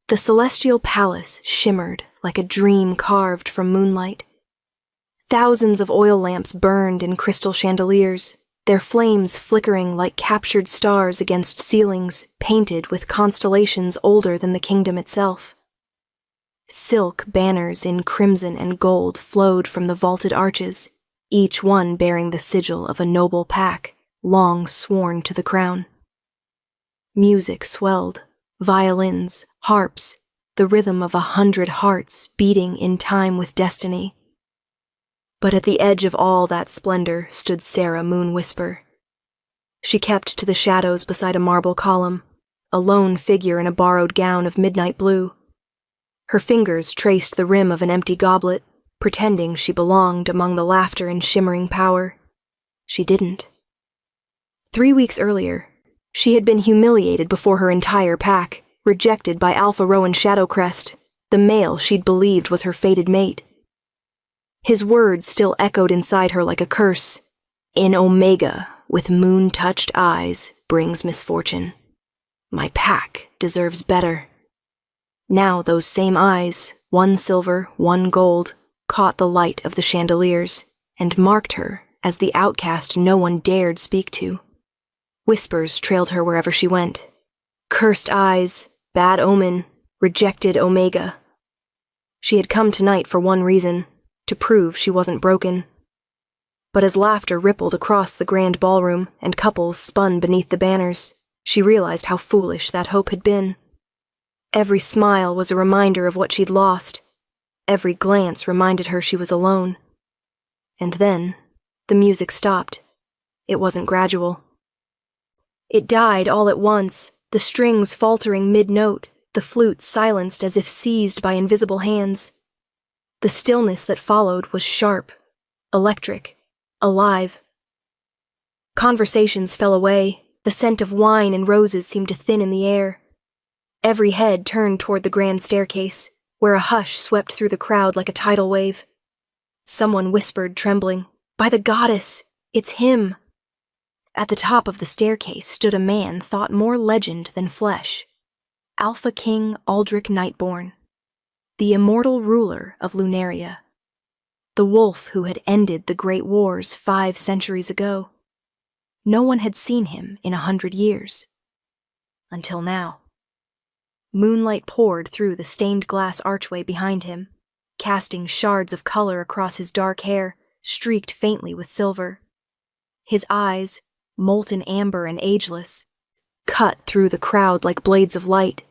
The celestial palace shimmered like a dream carved from moonlight. Thousands of oil lamps burned in crystal chandeliers, their flames flickering like captured stars against ceilings painted with constellations older than the kingdom itself. Silk banners in crimson and gold flowed from the vaulted arches, each one bearing the sigil of a noble pack, long sworn to the crown. Music swelled, violins, harps, the rhythm of 100 hearts beating in time with destiny. But at the edge of all that splendor stood Sarah Moonwhisper. She kept to the shadows beside a marble column, a lone figure in a borrowed gown of midnight blue. Her fingers traced the rim of an empty goblet, pretending she belonged among the laughter and shimmering power. She didn't. 3 weeks earlier, she had been humiliated before her entire pack, rejected by Alpha Rowan Shadowcrest, the male she'd believed was her fated mate. His words still echoed inside her like a curse. "In Omega, with moon-touched eyes, brings misfortune. My pack deserves better." Now those same eyes, one silver, one gold, caught the light of the chandeliers and marked her as the outcast no one dared speak to. Whispers trailed her wherever she went. Cursed eyes, bad omen, rejected Omega. She had come tonight for one reason, to prove she wasn't broken. But as laughter rippled across the grand ballroom and couples spun beneath the banners, she realized how foolish that hope had been. Every smile was a reminder of what she'd lost. Every glance reminded her she was alone. And then, the music stopped. It wasn't gradual. It died all at once, the strings faltering mid-note, the flute silenced as if seized by invisible hands. The stillness that followed was sharp, electric, alive. Conversations fell away, the scent of wine and roses seemed to thin in the air. Every head turned toward the grand staircase, where a hush swept through the crowd like a tidal wave. Someone whispered, trembling, "By the goddess, it's him!" At the top of the staircase stood a man thought more legend than flesh. Alpha King Aldrich Nightborn, the immortal ruler of Lunaria. The wolf who had ended the Great Wars 5 centuries ago. No one had seen him in 100 years. Until now. Moonlight poured through the stained glass archway behind him, casting shards of color across his dark hair, streaked faintly with silver. His eyes, molten amber and ageless, cut through the crowd like blades of light.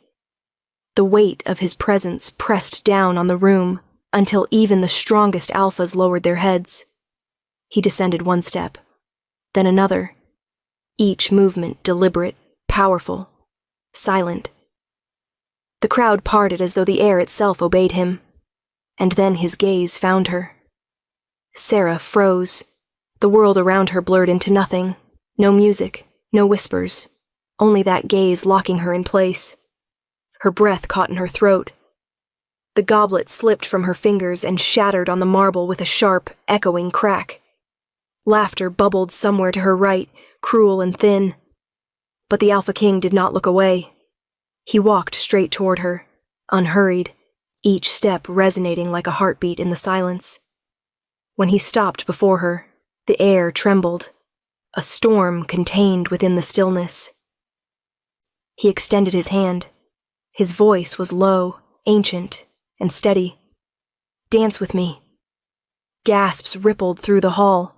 The weight of his presence pressed down on the room until even the strongest alphas lowered their heads. He descended one step, then another, each movement deliberate, powerful, silent. The crowd parted as though the air itself obeyed him, and then his gaze found her. Sarah froze. The world around her blurred into nothing. No music, no whispers, only that gaze locking her in place. Her breath caught in her throat. The goblet slipped from her fingers and shattered on the marble with a sharp, echoing crack. Laughter bubbled somewhere to her right, cruel and thin. But the Alpha King did not look away. He walked straight toward her, unhurried, each step resonating like a heartbeat in the silence. When he stopped before her, the air trembled, a storm contained within the stillness. He extended his hand. His voice was low, ancient, and steady. "Dance with me." Gasps rippled through the hall.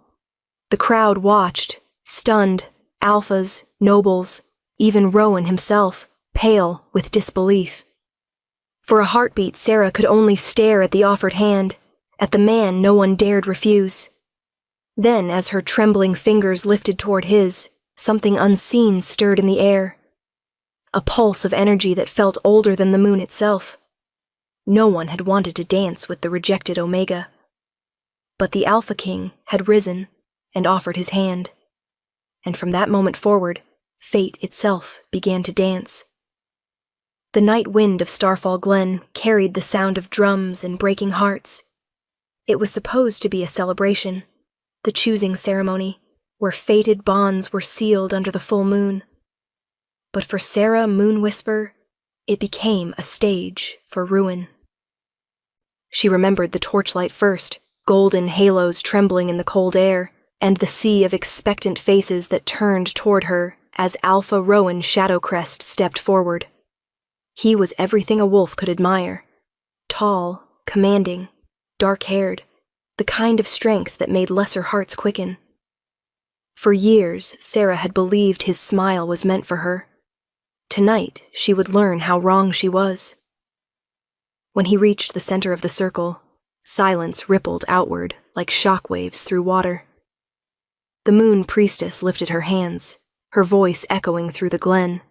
The crowd watched, stunned, alphas, nobles, even Rowan himself, pale with disbelief. For a heartbeat, Sarah could only stare at the offered hand, at the man no one dared refuse. Then, as her trembling fingers lifted toward his, something unseen stirred in the air. A pulse of energy that felt older than the moon itself. No one had wanted to dance with the rejected Omega. But the Alpha King had risen and offered his hand. And from that moment forward, fate itself began to dance. The night wind of Starfall Glen carried the sound of drums and breaking hearts. It was supposed to be a celebration, the choosing ceremony, where fated bonds were sealed under the full moon. But for Sarah Moonwhisper, it became a stage for ruin. She remembered the torchlight first, golden halos trembling in the cold air, and the sea of expectant faces that turned toward her as Alpha Rowan Shadowcrest stepped forward. He was everything a wolf could admire. Tall, commanding, dark-haired, the kind of strength that made lesser hearts quicken. For years, Sarah had believed his smile was meant for her. Tonight, she would learn how wrong she was. When he reached the center of the circle, silence rippled outward like shockwaves through water. The moon priestess lifted her hands, her voice echoing through the glen.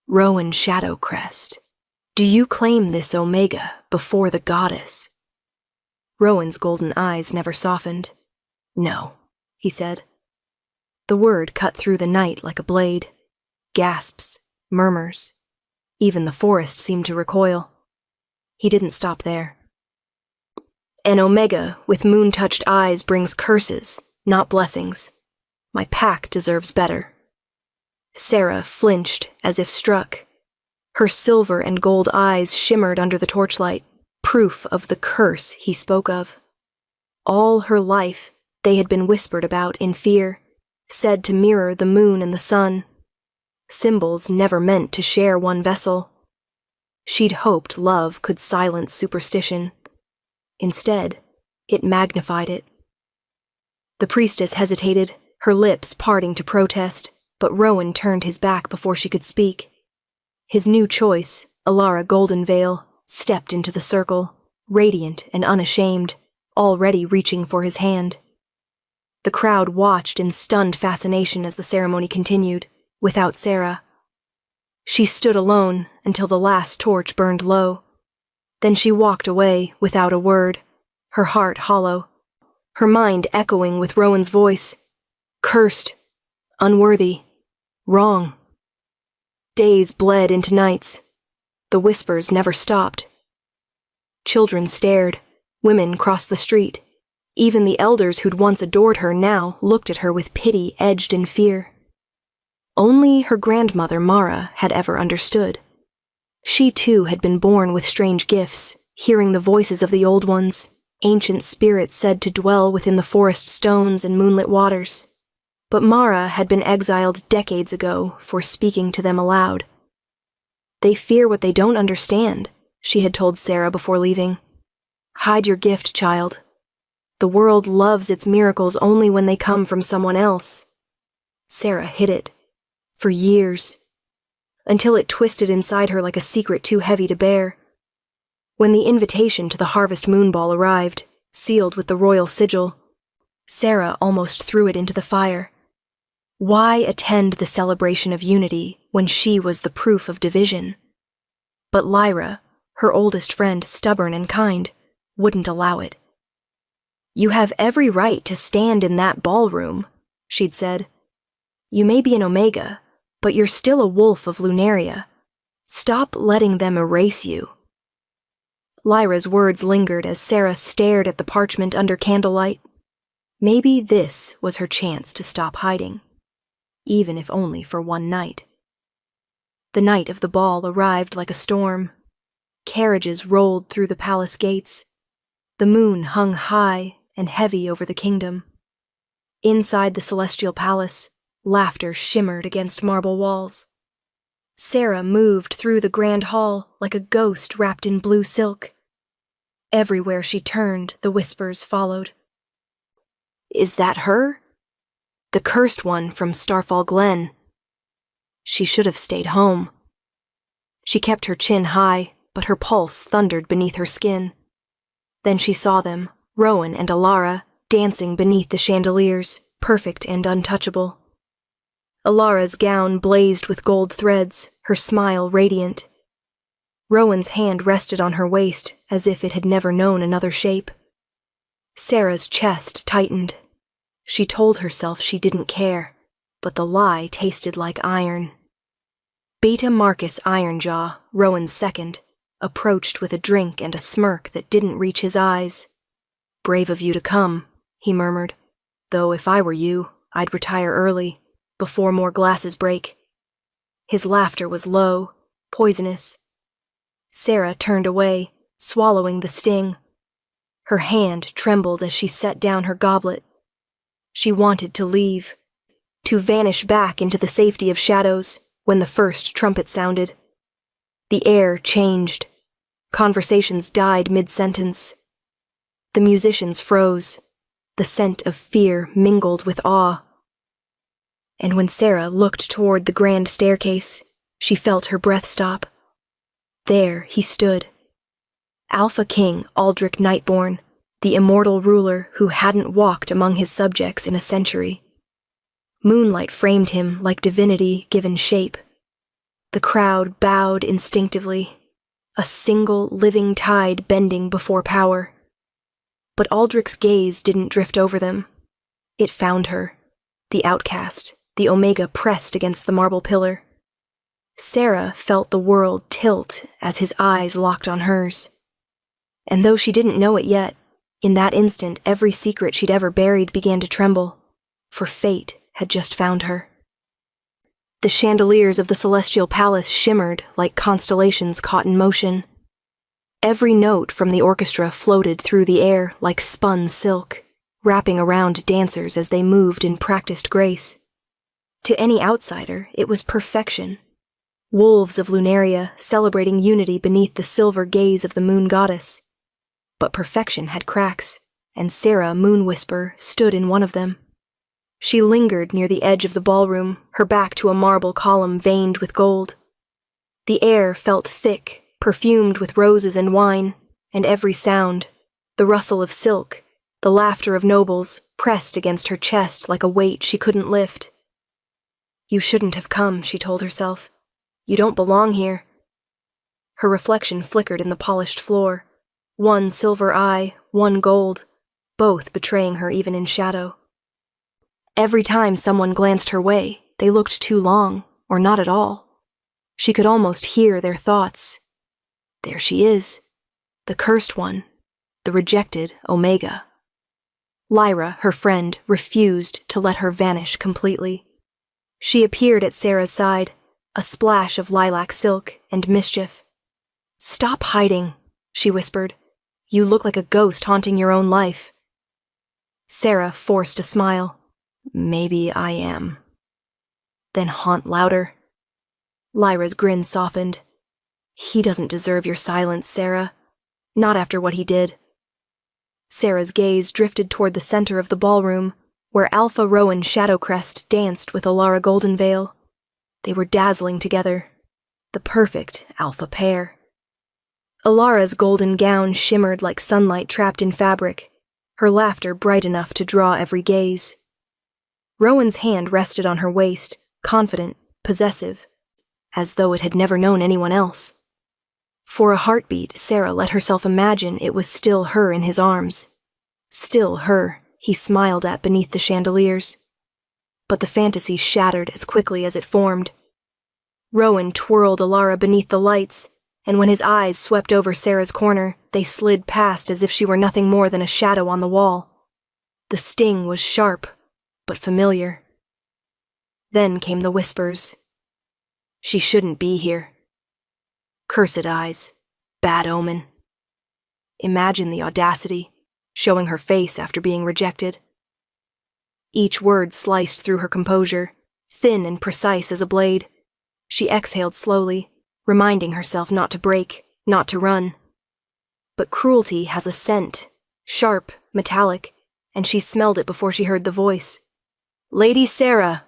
Rowan Shadowcrest, do you claim this Omega before the goddess? Rowan's golden eyes never softened. No, he said. The word cut through the night like a blade. Gasps, murmurs. Even the forest seemed to recoil. He didn't stop there. An Omega with moon-touched eyes brings curses, not blessings. My pack deserves better. Sarah flinched as if struck. Her silver and gold eyes shimmered under the torchlight, proof of the curse he spoke of. All her life, they had been whispered about in fear, said to mirror the moon and the sun. Symbols never meant to share one vessel. She'd hoped love could silence superstition. Instead, it magnified it. The priestess hesitated, her lips parting to protest, but Rowan turned his back before she could speak. His new choice, Alara Goldenveil, stepped into the circle, radiant and unashamed, already reaching for his hand. The crowd watched in stunned fascination as the ceremony continued, without Sarah. She stood alone until the last torch burned low. Then she walked away without a word, her heart hollow, her mind echoing with Rowan's voice. Cursed, unworthy, wrong. Days bled into nights. The whispers never stopped. Children stared, women crossed the street. Even the elders who'd once adored her now looked at her with pity edged in fear. Only her grandmother Mara had ever understood. She too had been born with strange gifts, hearing the voices of the old ones, ancient spirits said to dwell within the forest stones and moonlit waters. But Mara had been exiled decades ago for speaking to them aloud. They fear what they don't understand, she had told Sarah before leaving. Hide your gift, child. The world loves its miracles only when they come from someone else. Sarah hid it. For years. Until it twisted inside her like a secret too heavy to bear. When the invitation to the Harvest Moon Ball arrived, sealed with the royal sigil, Sarah almost threw it into the fire. Why attend the celebration of unity when she was the proof of division? But Lyra, her oldest friend, stubborn and kind, wouldn't allow it. You have every right to stand in that ballroom, she'd said. You may be an Omega, but you're still a wolf of Lunaria. Stop letting them erase you. Lyra's words lingered as Sarah stared at the parchment under candlelight. Maybe this was her chance to stop hiding, even if only for one night. The night of the ball arrived like a storm. Carriages rolled through the palace gates. The moon hung high and heavy over the kingdom. Inside the celestial palace, laughter shimmered against marble walls. Sarah moved through the grand hall like a ghost wrapped in blue silk. Everywhere she turned, the whispers followed. Is that her? The cursed one from Starfall Glen. She should have stayed home. She kept her chin high, but her pulse thundered beneath her skin. Then she saw them, Rowan and Alara, dancing beneath the chandeliers, perfect and untouchable. Alara's gown blazed with gold threads, her smile radiant. Rowan's hand rested on her waist as if it had never known another shape. Sarah's chest tightened. She told herself she didn't care, but the lie tasted like iron. Beta Marcus Ironjaw, Rowan's second, approached with a drink and a smirk that didn't reach his eyes. Brave of you to come, he murmured, though if I were you, I'd retire early, before more glasses break. His laughter was low, poisonous, Sarah turned away, swallowing the sting. Her hand trembled as she set down her goblet. She wanted to leave, to vanish back into the safety of shadows when the first trumpet sounded. The air changed. Conversations died mid-sentence. The musicians froze. The scent of fear mingled with awe. And when Sarah looked toward the grand staircase, she felt her breath stop. There he stood. Alpha King Aldrich Nightborn, the immortal ruler who hadn't walked among his subjects in a century. Moonlight framed him like divinity given shape. The crowd bowed instinctively, a single living tide bending before power. But Aldrich's gaze didn't drift over them. It found her, the outcast, the Omega pressed against the marble pillar. Sarah felt the world tilt as his eyes locked on hers. And though she didn't know it yet, in that instant every secret she'd ever buried began to tremble, for fate had just found her. The chandeliers of the celestial palace shimmered like constellations caught in motion. Every note from the orchestra floated through the air like spun silk, wrapping around dancers as they moved in practiced grace. To any outsider, it was perfection. Wolves of Lunaria celebrating unity beneath the silver gaze of the moon goddess. But perfection had cracks, and Sarah Moonwhisper stood in one of them. She lingered near the edge of the ballroom, her back to a marble column veined with gold. The air felt thick, perfumed with roses and wine, and every sound, the rustle of silk, the laughter of nobles, pressed against her chest like a weight she couldn't lift. You shouldn't have come, she told herself. You don't belong here. Her reflection flickered in the polished floor. One silver eye, one gold, both betraying her even in shadow. Every time someone glanced her way, they looked too long, or not at all. She could almost hear their thoughts. There she is, the cursed one, the rejected Omega. Lyra, her friend, refused to let her vanish completely. She appeared at Sarah's side, a splash of lilac silk and mischief. "Stop hiding," she whispered. "You look like a ghost haunting your own life." Sarah forced a smile. "Maybe I am." "Then haunt louder." Lyra's grin softened. "He doesn't deserve your silence, Sarah. Not after what he did." Sarah's gaze drifted toward the center of the ballroom, where Alpha Rowan Shadowcrest danced with Alara Goldenveil. They were dazzling together, the perfect alpha pair. Alara's golden gown shimmered like sunlight trapped in fabric, her laughter bright enough to draw every gaze. Rowan's hand rested on her waist, confident, possessive, as though it had never known anyone else. For a heartbeat, Sarah let herself imagine it was still her in his arms. Still her, he smiled at beneath the chandeliers. But the fantasy shattered as quickly as it formed. Rowan twirled Alara beneath the lights, and when his eyes swept over Sarah's corner, they slid past as if she were nothing more than a shadow on the wall. The sting was sharp, but familiar. Then came the whispers. She shouldn't be here. Cursed eyes. Bad omen. Imagine the audacity, showing her face after being rejected. Each word sliced through her composure, thin and precise as a blade. She exhaled slowly, reminding herself not to break, not to run. But cruelty has a scent, sharp, metallic, and she smelled it before she heard the voice. "Lady Sarah!"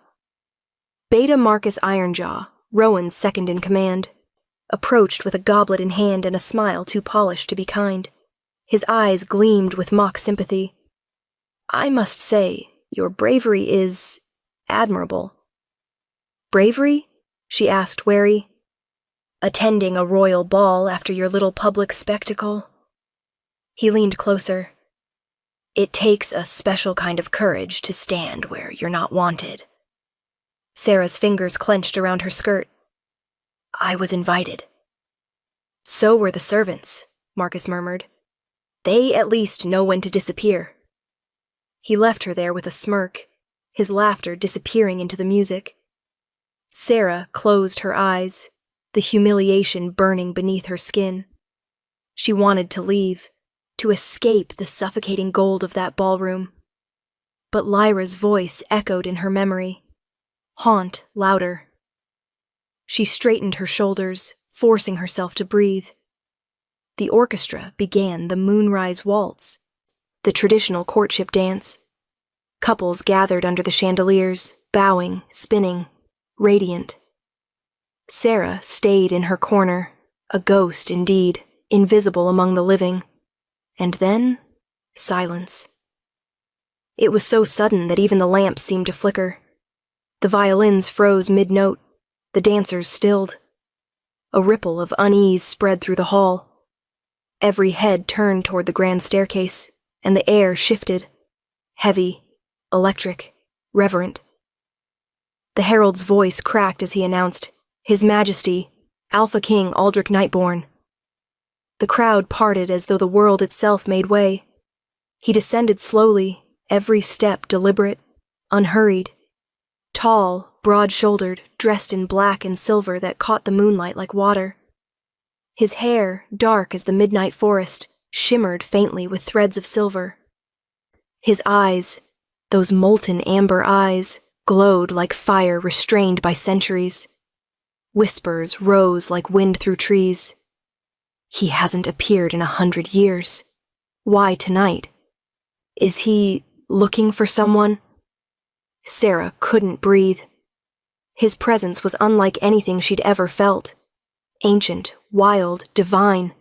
Beta Marcus Ironjaw, Rowan's second in command, approached with a goblet in hand and a smile too polished to be kind. His eyes gleamed with mock sympathy. "I must say, your bravery is admirable." "Bravery?" she asked, wary. "Attending a royal ball after your little public spectacle?" He leaned closer. "It takes a special kind of courage to stand where you're not wanted." Sarah's fingers clenched around her skirt. "I was invited." "So were the servants," Marcus murmured. "They at least know when to disappear." He left her there with a smirk, his laughter disappearing into the music. Sarah closed her eyes, the humiliation burning beneath her skin. She wanted to leave, to escape the suffocating gold of that ballroom. But Lyra's voice echoed in her memory, haunt louder. She straightened her shoulders, forcing herself to breathe. The orchestra began the Moonrise Waltz, the traditional courtship dance. Couples gathered under the chandeliers, bowing, spinning, radiant. Sarah stayed in her corner, a ghost indeed, invisible among the living. And then, silence. It was so sudden that even the lamps seemed to flicker. The violins froze mid-note, the dancers stilled. A ripple of unease spread through the hall. Every head turned toward the grand staircase, and the air shifted, heavy, electric, reverent. The herald's voice cracked as he announced, His Majesty, Alpha King Aldrich Nightborn. The crowd parted as though the world itself made way. He descended slowly, every step deliberate, unhurried. Tall, broad-shouldered, dressed in black and silver that caught the moonlight like water. His hair, dark as the midnight forest, shimmered faintly with threads of silver. His eyes, those molten amber eyes, glowed like fire restrained by centuries. Whispers rose like wind through trees. He hasn't appeared in 100 years. Why tonight? Is he looking for someone? Sarah couldn't breathe. His presence was unlike anything she'd ever felt. Ancient, wild, divine.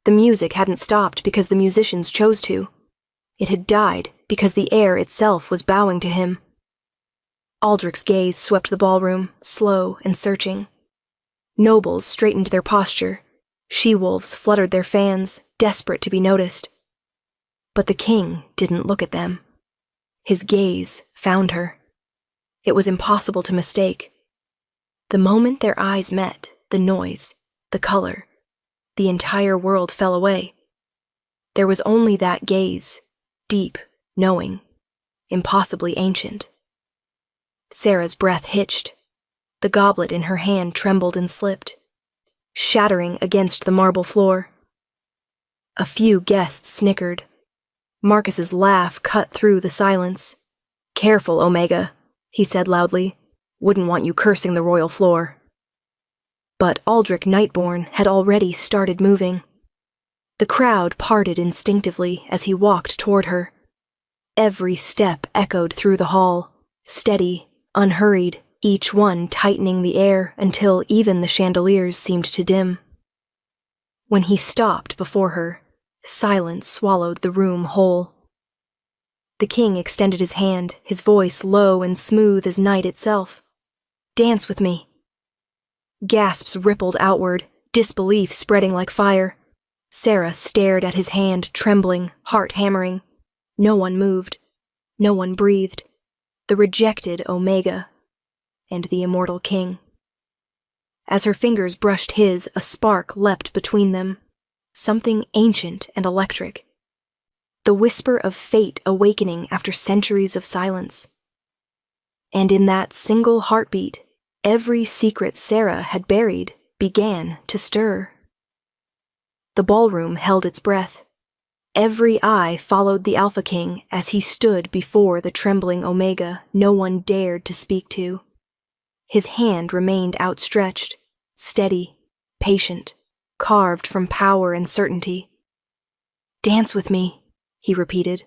The music hadn't stopped because the musicians chose to. It had died because the air itself was bowing to him. Aldrich's gaze swept the ballroom, slow and searching. Nobles straightened their posture. She-wolves fluttered their fans, desperate to be noticed. But the king didn't look at them. His gaze found her. It was impossible to mistake. The moment their eyes met, the noise, the color, the entire world fell away. There was only that gaze, deep, knowing, impossibly ancient. Sarah's breath hitched. The goblet in her hand trembled and slipped, shattering against the marble floor. A few guests snickered. Marcus's laugh cut through the silence. "Careful, Omega," he said loudly. "Wouldn't want you cursing the royal floor." But Aldrich Nightborn had already started moving. The crowd parted instinctively as he walked toward her. Every step echoed through the hall, steady, unhurried, each one tightening the air until even the chandeliers seemed to dim. When he stopped before her, silence swallowed the room whole. The king extended his hand, his voice low and smooth as night itself. "Dance with me." Gasps rippled outward, disbelief spreading like fire. Sarah stared at his hand, trembling, heart hammering. No one moved. No one breathed. The rejected Omega and the immortal king. As her fingers brushed his, a spark leapt between them. Something ancient and electric. The whisper of fate awakening after centuries of silence. And in that single heartbeat, every secret Sarah had buried began to stir. The ballroom held its breath. Every eye followed the Alpha King as he stood before the trembling Omega no one dared to speak to. His hand remained outstretched, steady, patient, carved from power and certainty. "Dance with me," he repeated.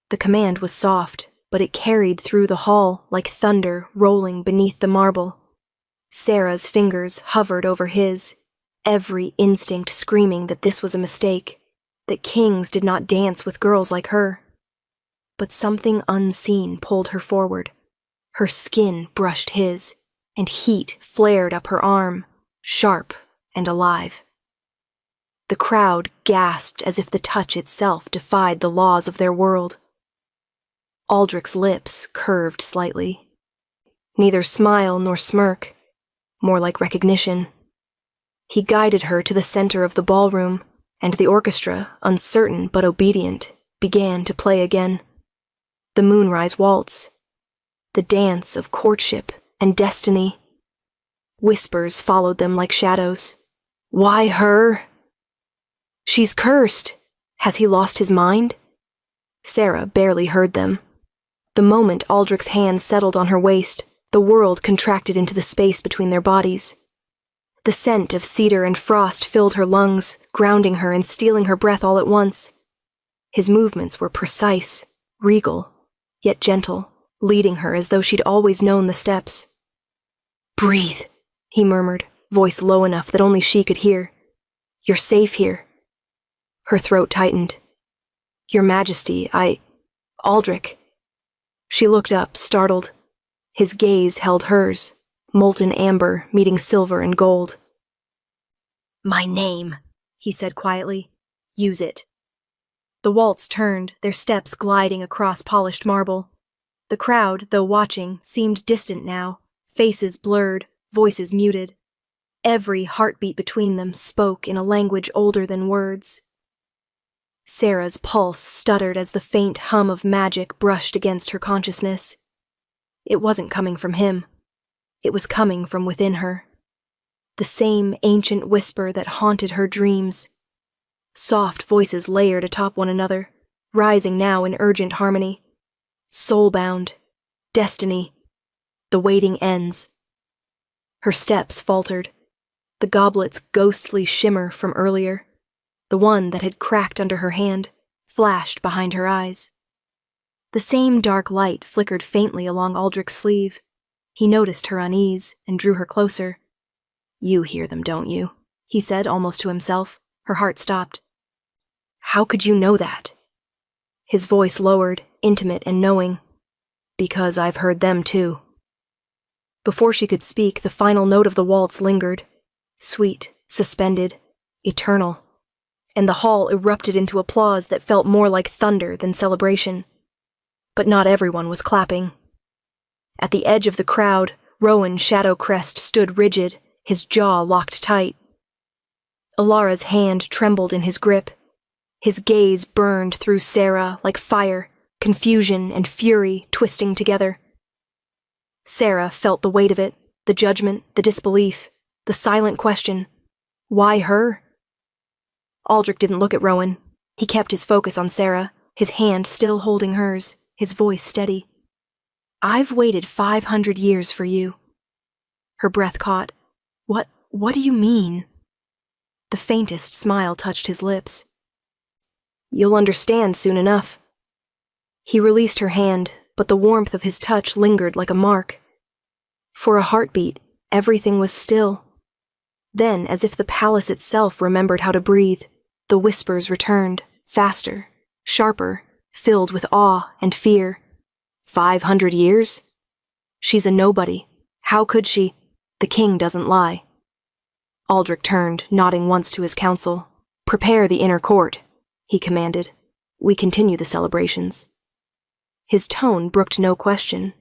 The command was soft, but it carried through the hall like thunder rolling beneath the marble. Sarah's fingers hovered over his, every instinct screaming that this was a mistake, that kings did not dance with girls like her. But something unseen pulled her forward. Her skin brushed his, and heat flared up her arm, sharp and alive. The crowd gasped as if the touch itself defied the laws of their world. Aldrich's lips curved slightly. Neither smile nor smirk, more like recognition. He guided her to the center of the ballroom, and the orchestra, uncertain but obedient, began to play again. The Moonrise Waltz. The dance of courtship and destiny. Whispers followed them like shadows. Why her? She's cursed. Has he lost his mind? Sarah barely heard them. The moment Aldrich's hand settled on her waist, the world contracted into the space between their bodies. The scent of cedar and frost filled her lungs, grounding her and stealing her breath all at once. His movements were precise, regal, yet gentle, leading her as though she'd always known the steps. Breathe, he murmured, voice low enough that only she could hear. You're safe here. Her throat tightened. Your Majesty, Aldrich. She looked up, startled. His gaze held hers, molten amber meeting silver and gold. My name, he said quietly. Use it. The waltz turned, their steps gliding across polished marble. The crowd, though watching, seemed distant now, faces blurred, voices muted. Every heartbeat between them spoke in a language older than words. Sarah's pulse stuttered as the faint hum of magic brushed against her consciousness. It wasn't coming from him. It was coming from within her. The same ancient whisper that haunted her dreams. Soft voices layered atop one another, rising now in urgent harmony. Soulbound. Destiny. The waiting ends. Her steps faltered. The goblet's ghostly shimmer from earlier, the one that had cracked under her hand, flashed behind her eyes. The same dark light flickered faintly along Aldrich's sleeve. He noticed her unease and drew her closer. You hear them, don't you? He said almost to himself. Her heart stopped. How could you know that? His voice lowered, intimate and knowing. Because I've heard them too. Before she could speak, the final note of the waltz lingered. Sweet, suspended, eternal. And the hall erupted into applause that felt more like thunder than celebration. But not everyone was clapping. At the edge of the crowd, Rowan Shadowcrest stood rigid, his jaw locked tight. Alara's hand trembled in his grip. His gaze burned through Sarah like fire, confusion and fury twisting together. Sarah felt the weight of it, the judgment, the disbelief, the silent question. Why her? Aldrich didn't look at Rowan. He kept his focus on Sarah, his hand still holding hers, his voice steady. I've waited 500 years for you. Her breath caught. What do you mean? The faintest smile touched his lips. You'll understand soon enough. He released her hand, but the warmth of his touch lingered like a mark. For a heartbeat, everything was still. Then, as if the palace itself remembered how to breathe, the whispers returned, faster, sharper, filled with awe and fear. 500 years? She's a nobody. How could she? The king doesn't lie. Aldrich turned, nodding once to his council. Prepare the inner court, he commanded. We continue the celebrations. His tone brooked no question.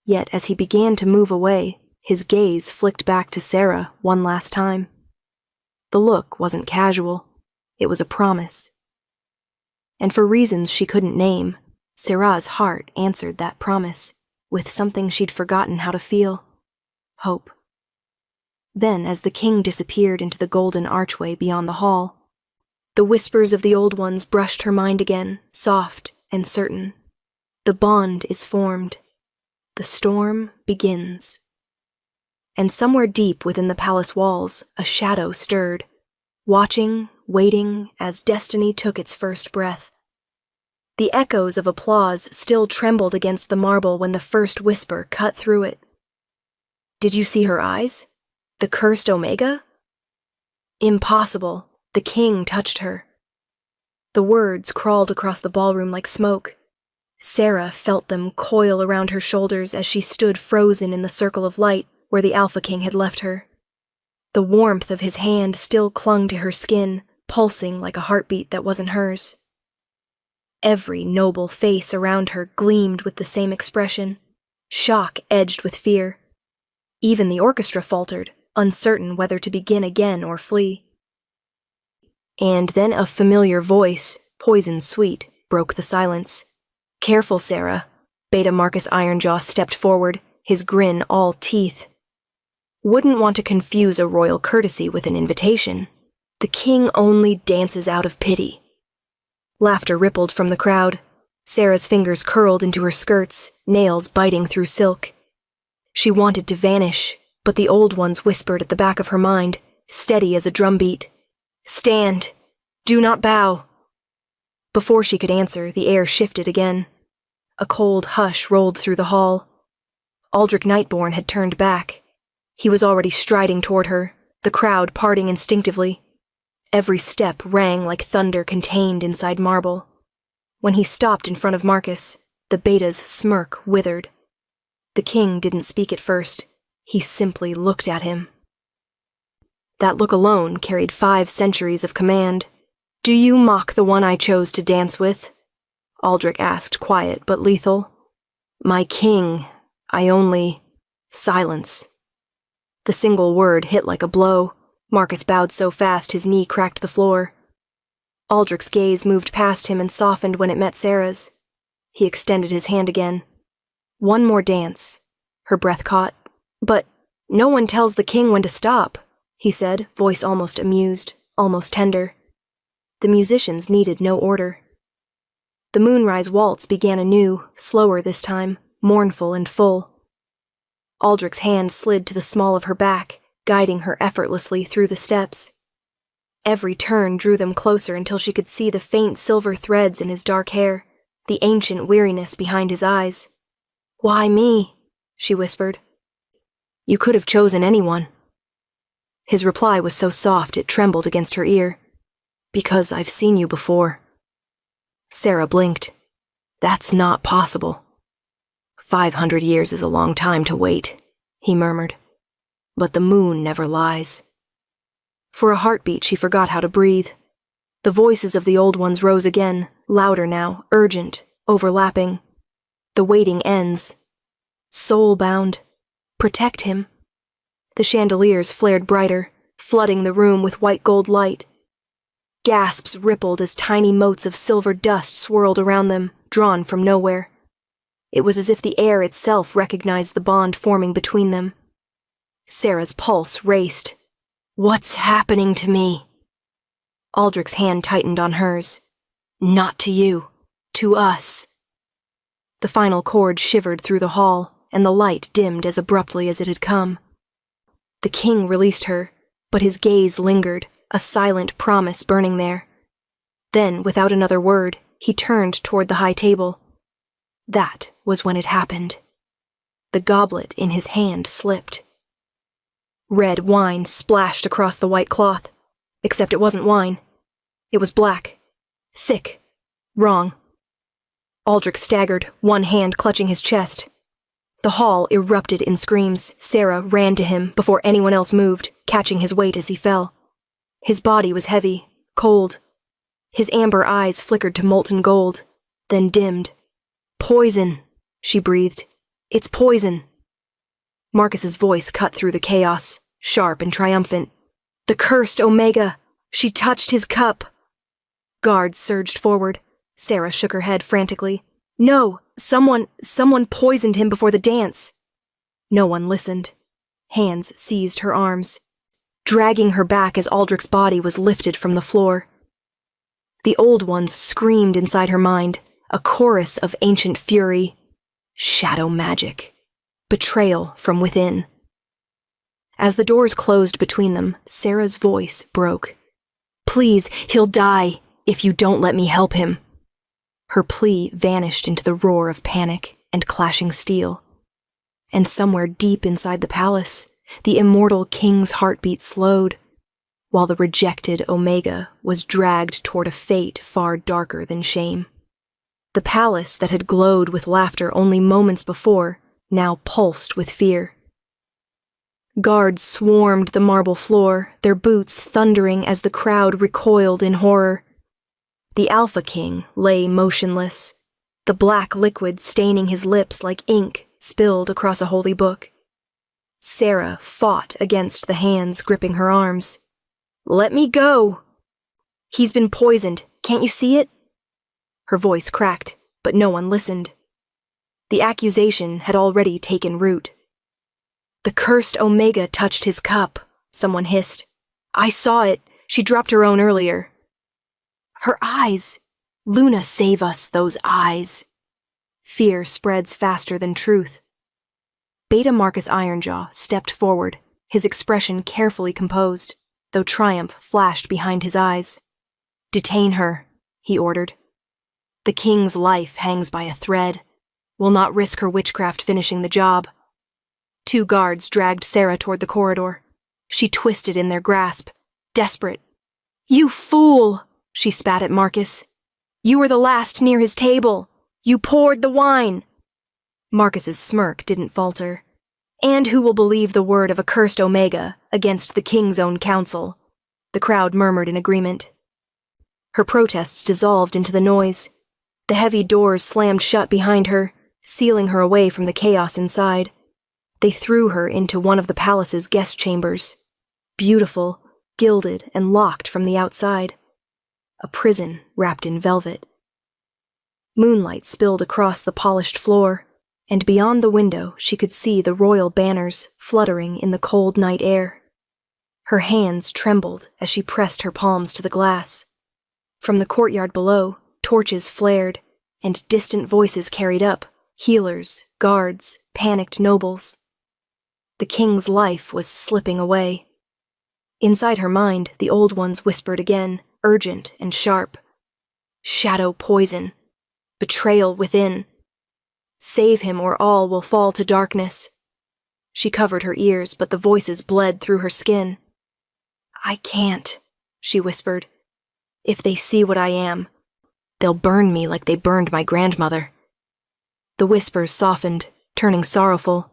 Yet as he began to move away, his gaze flicked back to Sarah one last time. The look wasn't casual. It was a promise. And for reasons she couldn't name, Sarah's heart answered that promise, with something she'd forgotten how to feel. Hope. Then, as the king disappeared into the golden archway beyond the hall, the whispers of the old ones brushed her mind again, soft and certain. The bond is formed. The storm begins. And somewhere deep within the palace walls, a shadow stirred, watching, waiting, as destiny took its first breath. The echoes of applause still trembled against the marble when the first whisper cut through it. Did you see her eyes? The cursed Omega? Impossible. The king touched her. The words crawled across the ballroom like smoke. Sarah felt them coil around her shoulders as she stood frozen in the circle of light where the Alpha King had left her. The warmth of his hand still clung to her skin, pulsing like a heartbeat that wasn't hers. Every noble face around her gleamed with the same expression, shock edged with fear. Even the orchestra faltered, uncertain whether to begin again or flee. And then a familiar voice, poison sweet, broke the silence. Careful, Sarah. Beta Marcus Ironjaw stepped forward, his grin all teeth. wouldn't want to confuse a royal courtesy with an invitation. The king only dances out of pity. Laughter rippled from the crowd. Sarah's fingers curled into her skirts, nails biting through silk. She wanted to vanish, but the old ones whispered at the back of her mind, steady as a drumbeat. "Stand! Do not bow!" Before she could answer, the air shifted again. A cold hush rolled through the hall. Aldrich Nightborn had turned back. He was already striding toward her, the crowd parting instinctively. Every step rang like thunder contained inside marble. When he stopped in front of Marcus, the beta's smirk withered. The king didn't speak at first. He simply looked at him. That look alone carried 5 centuries of command. "Do you mock the one I chose to dance with?" Aldrich asked, quiet but lethal. "My king, I only—" Silence. The single word hit like a blow. Marcus bowed so fast his knee cracked the floor. Aldrich's gaze moved past him and softened when it met Sarah's. He extended his hand again. "One more dance." Her breath caught. "But no one tells the king when to stop," he said, voice almost amused, almost tender. The musicians needed no order. The moonrise waltz began anew, slower this time, mournful and full. Aldrich's hand slid to the small of her back, guiding her effortlessly through the steps. Every turn drew them closer until she could see the faint silver threads in his dark hair, the ancient weariness behind his eyes. "Why me?" she whispered. "You could have chosen anyone." His reply was so soft it trembled against her ear. "Because I've seen you before." Sarah blinked. "That's not possible." 500 years is a long time to wait, he murmured. But the moon never lies. For a heartbeat, she forgot how to breathe. The voices of the old ones rose again, louder now, urgent, overlapping. The waiting ends. Soul-bound. Protect him. The chandeliers flared brighter, flooding the room with white gold light. Gasps rippled as tiny motes of silver dust swirled around them, drawn from nowhere. It was as if the air itself recognized the bond forming between them. Sarah's pulse raced. "What's happening to me?" Aldrich's hand tightened on hers. "Not to you. To us." The final chord shivered through the hall, and the light dimmed as abruptly as it had come. The king released her, but his gaze lingered, a silent promise burning there. Then, without another word, he turned toward the high table. That was when it happened. The goblet in his hand slipped. Red wine splashed across the white cloth, except it wasn't wine. It was black. Thick. Wrong. Aldrich staggered, one hand clutching his chest. The hall erupted in screams. Sarah ran to him before anyone else moved, catching his weight as he fell. His body was heavy, cold. His amber eyes flickered to molten gold, then dimmed. "Poison," she breathed. "It's poison." Marcus's voice cut through the chaos, sharp and triumphant. "The cursed Omega! She touched his cup!" Guards surged forward. Sarah shook her head frantically. "No! Someone poisoned him before the dance!" No one listened. Hands seized her arms, dragging her back as Aldrich's body was lifted from the floor. The old ones screamed inside her mind, a chorus of ancient fury. Shadow magic. Betrayal from within. As the doors closed between them, Sarah's voice broke. "Please, he'll die if you don't let me help him." Her plea vanished into the roar of panic and clashing steel. And somewhere deep inside the palace, the immortal king's heartbeat slowed, while the rejected Omega was dragged toward a fate far darker than shame. The palace that had glowed with laughter only moments before now pulsed with fear. Guards swarmed the marble floor, their boots thundering as the crowd recoiled in horror. The Alpha King lay motionless, the black liquid staining his lips like ink spilled across a holy book. Sarah fought against the hands gripping her arms. "Let me go!" "He's been poisoned. Can't you see it?" Her voice cracked, but no one listened. The accusation had already taken root. The cursed Omega touched his cup, someone hissed. I saw it. She dropped her own earlier. Her eyes. Luna, save us, those eyes. Fear spreads faster than truth. Beta Marcus Ironjaw stepped forward, his expression carefully composed, though triumph flashed behind his eyes. Detain her, he ordered. The king's life hangs by a thread. We'll not risk her witchcraft finishing the job. 2 guards dragged Sarah toward the corridor. She twisted in their grasp, desperate. You fool, she spat at Marcus. You were the last near his table. You poured the wine. Marcus's smirk didn't falter. And who will believe the word of a cursed Omega against the king's own counsel? The crowd murmured in agreement. Her protests dissolved into the noise. The heavy doors slammed shut behind her, sealing her away from the chaos inside. They threw her into one of the palace's guest chambers. Beautiful, gilded, and locked from the outside. A prison wrapped in velvet. Moonlight spilled across the polished floor, and beyond the window she could see the royal banners fluttering in the cold night air. Her hands trembled as she pressed her palms to the glass. From the courtyard below, torches flared, and distant voices carried up, healers, guards, panicked nobles. The king's life was slipping away. Inside her mind, the old ones whispered again, urgent and sharp. Shadow poison. Betrayal within. Save him or all will fall to darkness. She covered her ears, but the voices bled through her skin. I can't, she whispered. If they see what I am, they'll burn me like they burned my grandmother. The whispers softened, turning sorrowful.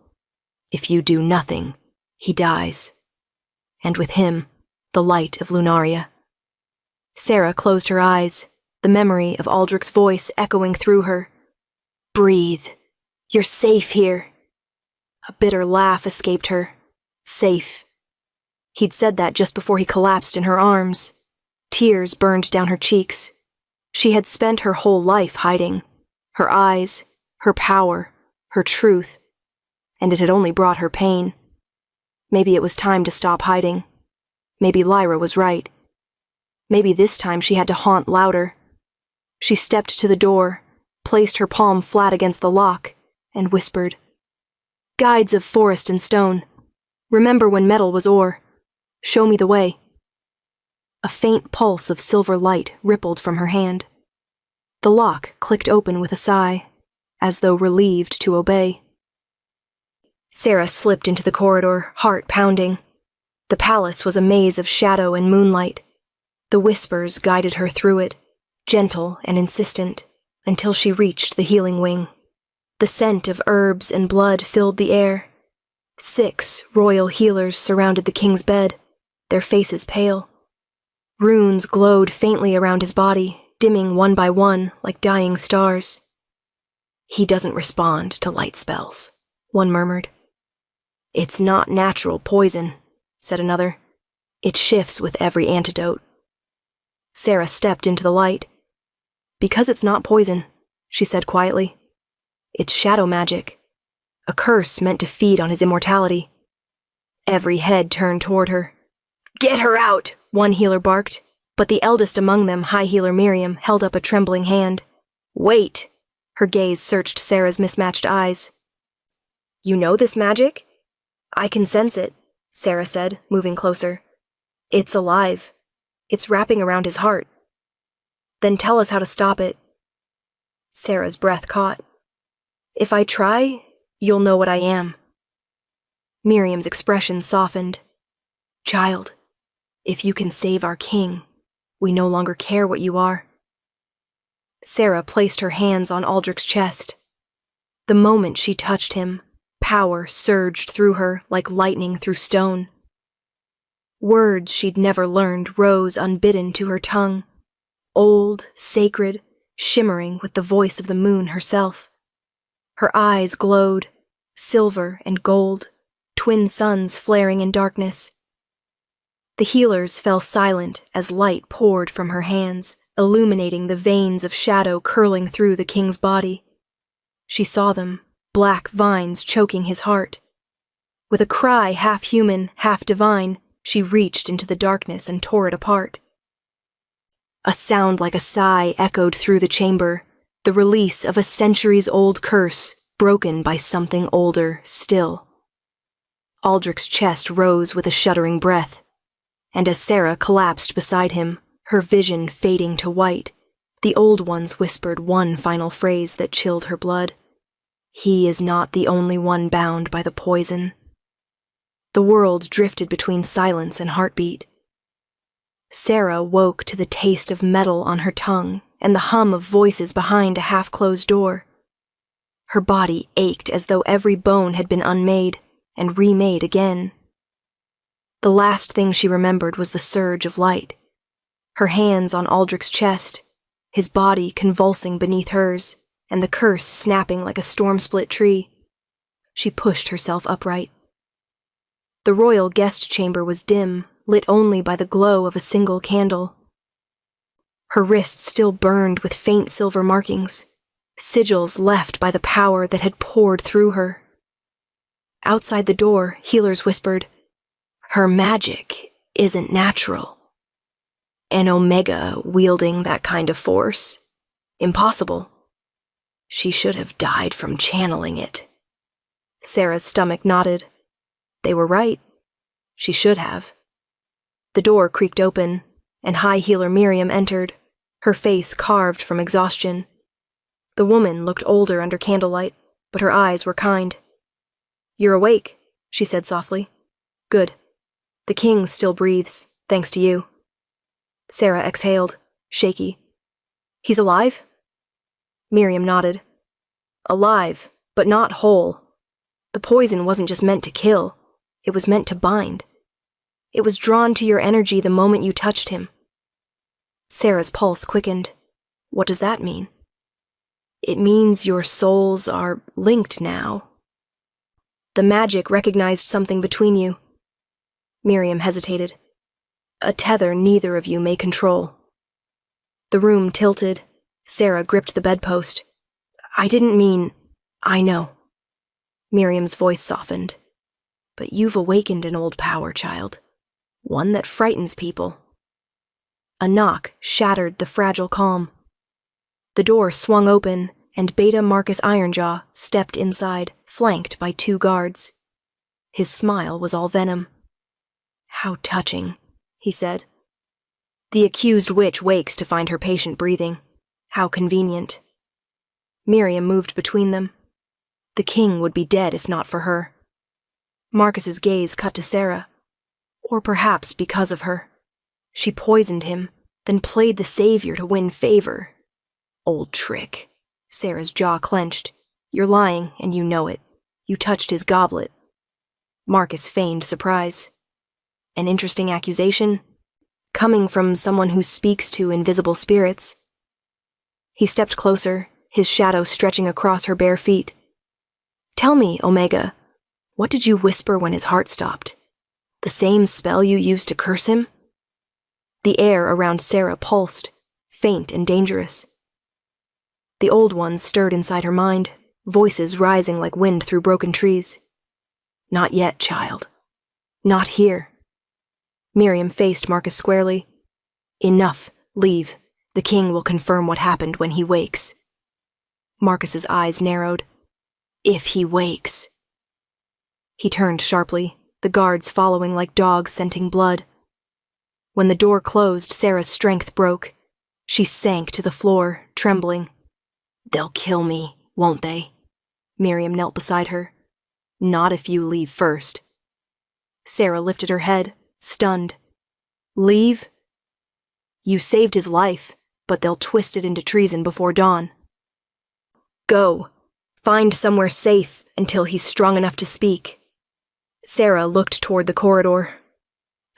If you do nothing, he dies. And with him, the light of Lunaria. Sarah closed her eyes, the memory of Aldrich's voice echoing through her. Breathe. You're safe here. A bitter laugh escaped her. Safe. He'd said that just before he collapsed in her arms. Tears burned down her cheeks. She had spent her whole life hiding. Her eyes, her power, her truth. And it had only brought her pain. Maybe it was time to stop hiding. Maybe Lyra was right. Maybe this time she had to haunt louder. She stepped to the door, placed her palm flat against the lock, and whispered, Guides of forest and stone, remember when metal was ore. Show me the way. A faint pulse of silver light rippled from her hand. The lock clicked open with a sigh, as though relieved to obey. Sarah slipped into the corridor, heart pounding. The palace was a maze of shadow and moonlight. The whispers guided her through it, gentle and insistent, until she reached the healing wing. The scent of herbs and blood filled the air. 6 royal healers surrounded the king's bed, their faces pale. Runes glowed faintly around his body, dimming one by one like dying stars. He doesn't respond to light spells, one murmured. It's not natural poison, said another. It shifts with every antidote. Sarah stepped into the light. Because it's not poison, she said quietly. It's shadow magic. A curse meant to feed on his immortality. Every head turned toward her. Get her out, one healer barked, but the eldest among them, High Healer Miriam, held up a trembling hand. Wait! Her gaze searched Sarah's mismatched eyes. You know this magic? I can sense it, Sarah said, moving closer. It's alive. It's wrapping around his heart. Then tell us how to stop it. Sarah's breath caught. If I try, you'll know what I am. Miriam's expression softened. Child, if you can save our king, we no longer care what you are. Sarah placed her hands on Aldrich's chest. The moment she touched him, power surged through her like lightning through stone. Words she'd never learned rose unbidden to her tongue, old, sacred, shimmering with the voice of the moon herself. Her eyes glowed, silver and gold, twin suns flaring in darkness. The healers fell silent as light poured from her hands, illuminating the veins of shadow curling through the king's body. She saw them, black vines choking his heart. With a cry half human, half divine, she reached into the darkness and tore it apart. A sound like a sigh echoed through the chamber, the release of a centuries-old curse, broken by something older still. Aldrich's chest rose with a shuddering breath, and as Sarah collapsed beside him, her vision fading to white, the old ones whispered one final phrase that chilled her blood. He is not the only one bound by the poison. The world drifted between silence and heartbeat. Sarah woke to the taste of metal on her tongue and the hum of voices behind a half-closed door. Her body ached as though every bone had been unmade and remade again. The last thing she remembered was the surge of light. Her hands on Aldrich's chest, his body convulsing beneath hers, and the curse snapping like a storm-split tree. She pushed herself upright. The royal guest chamber was dim, lit only by the glow of a single candle. Her wrists still burned with faint silver markings, sigils left by the power that had poured through her. Outside the door, healers whispered, "Her magic isn't natural. An Omega wielding that kind of force. Impossible. She should have died from channeling it." Sarah's stomach nodded. They were right. She should have. The door creaked open, and high healer Miriam entered, her face carved from exhaustion. The woman looked older under candlelight, but her eyes were kind. "You're awake," she said softly. "Good. The king still breathes, thanks to you." Sarah exhaled, shaky. "He's alive?" Miriam nodded. "Alive, but not whole. The poison wasn't just meant to kill, it was meant to bind. It was drawn to your energy the moment you touched him." Sarah's pulse quickened. "What does that mean?" "It means your souls are linked now. The magic recognized something between you." Miriam hesitated. "A tether neither of you may control." The room tilted. Sarah gripped the bedpost. "I didn't mean... I know." Miriam's voice softened. "But you've awakened an old power, child. One that frightens people." A knock shattered the fragile calm. The door swung open, and Beta Marcus Ironjaw stepped inside, flanked by 2 guards. His smile was all venom. "How touching," he said. "The accused witch wakes to find her patient breathing. How convenient." Miriam moved between them. The king would be dead if not for her. Marcus's gaze cut to Sarah. Or perhaps because of her. She poisoned him, then played the savior to win favor. Old trick. Sarah's jaw clenched. "You're lying, and you know it. You touched his goblet." Marcus feigned surprise. "An interesting accusation? Coming from someone who speaks to invisible spirits." He stepped closer, his shadow stretching across her bare feet. "Tell me, Omega, what did you whisper when his heart stopped? The same spell you used to curse him?" The air around Sarah pulsed, faint and dangerous. The old ones stirred inside her mind, voices rising like wind through broken trees. "Not yet, child. Not here." Miriam faced Marcus squarely. "Enough. Leave. The king will confirm what happened when he wakes." Marcus's eyes narrowed. "If he wakes." He turned sharply, the guards following like dogs scenting blood. When the door closed, Sarah's strength broke. She sank to the floor, trembling. "They'll kill me, won't they?" Miriam knelt beside her. "Not if you leave first." Sarah lifted her head, stunned. "Leave?" "You saved his life, but they'll twist it into treason before dawn." "Go. Find somewhere safe until he's strong enough to speak." Sarah looked toward the corridor.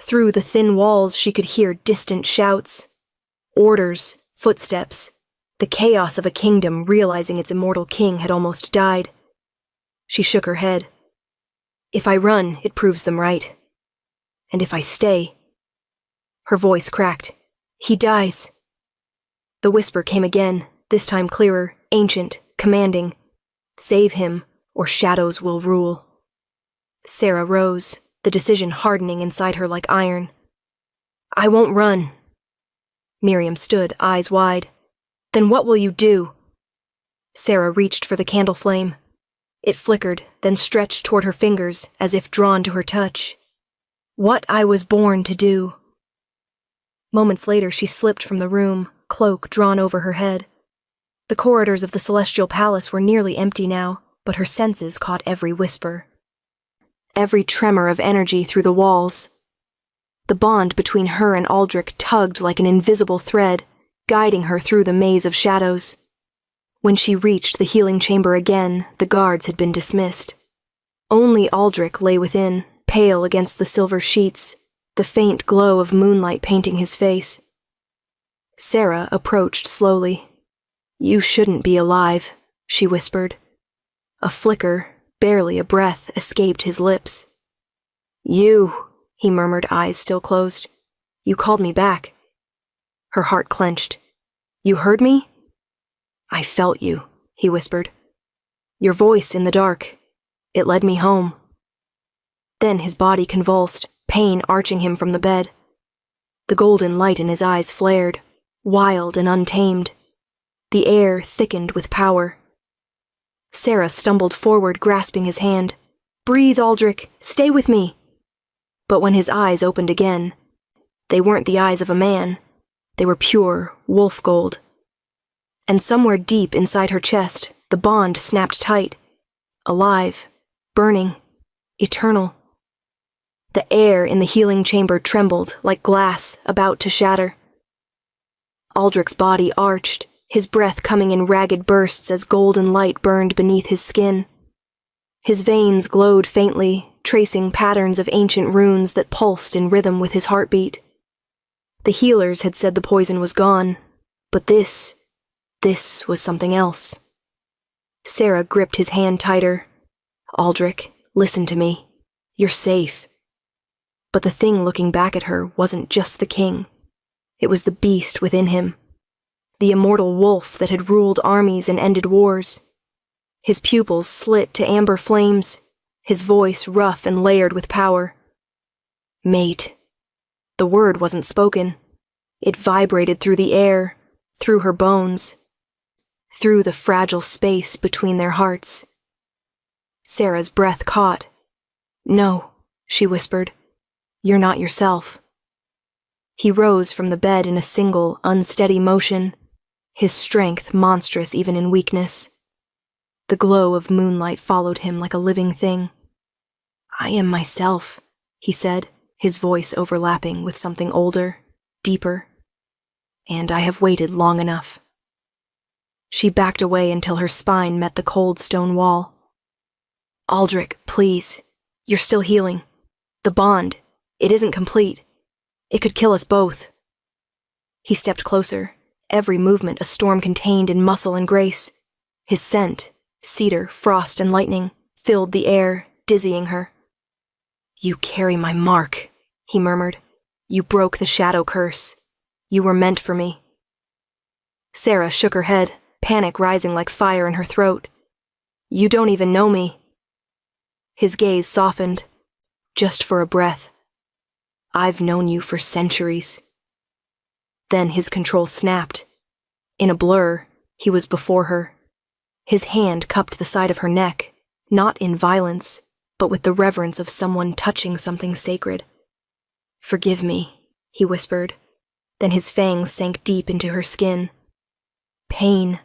Through the thin walls she could hear distant shouts, orders, footsteps, the chaos of a kingdom realizing its immortal king had almost died. She shook her head. "If I run, it proves them right. And if I stay..." Her voice cracked. "He dies." The whisper came again, this time clearer, ancient, commanding. "Save him, or shadows will rule." Sarah rose, the decision hardening inside her like iron. I won't run. Miriam stood, eyes wide. Then what will you do? Sarah reached for the candle flame. It flickered, then stretched toward her fingers as if drawn to her touch. What I was born to do. Moments later, she slipped from the room, cloak drawn over her head. The corridors of the celestial palace were nearly empty now, but her senses caught every whisper. Every tremor of energy through the walls. The bond between her and Aldrich tugged like an invisible thread, guiding her through the maze of shadows. When she reached the healing chamber again, the guards had been dismissed. Only Aldrich lay within, pale against the silver sheets, the faint glow of moonlight painting his face. Sarah approached slowly. You shouldn't be alive, she whispered. A flicker, barely a breath, escaped his lips. You, he murmured, eyes still closed. You called me back. Her heart clenched. You heard me? I felt you, he whispered. Your voice in the dark. It led me home. Then his body convulsed, pain arching him from the bed. The golden light in his eyes flared, wild and untamed. The air thickened with power. Sarah stumbled forward, grasping his hand. Breathe, Aldrich, stay with me. But when his eyes opened again, they weren't the eyes of a man. They were pure wolf gold. And somewhere deep inside her chest, the bond snapped tight. Alive, burning, eternal. The air in the healing chamber trembled like glass about to shatter. Aldrich's body arched, his breath coming in ragged bursts as golden light burned beneath his skin. His veins glowed faintly, tracing patterns of ancient runes that pulsed in rhythm with his heartbeat. The healers had said the poison was gone, but this was something else. Sarah gripped his hand tighter. Aldrich, listen to me. You're safe. But the thing looking back at her wasn't just the king. It was the beast within him. The immortal wolf that had ruled armies and ended wars. His pupils slit to amber flames, his voice rough and layered with power. Mate. The word wasn't spoken. It vibrated through the air, through her bones, through the fragile space between their hearts. Sarah's breath caught. No, she whispered. You're not yourself. He rose from the bed in a single, unsteady motion, his strength monstrous even in weakness. The glow of moonlight followed him like a living thing. I am myself, he said, his voice overlapping with something older, deeper. And I have waited long enough. She backed away until her spine met the cold stone wall. Aldrich, please. You're still healing. The bond, it isn't complete. It could kill us both. He stepped closer, every movement a storm contained in muscle and grace. His scent, cedar, frost, and lightning, filled the air, dizzying her. You carry my mark, he murmured. You broke the shadow curse. You were meant for me. Sarah shook her head, panic rising like fire in her throat. You don't even know me. His gaze softened, just for a breath. I've known you for centuries. Then his control snapped. In a blur, he was before her. His hand cupped the side of her neck, not in violence, but with the reverence of someone touching something sacred. Forgive me, he whispered. Then his fangs sank deep into her skin. Pain,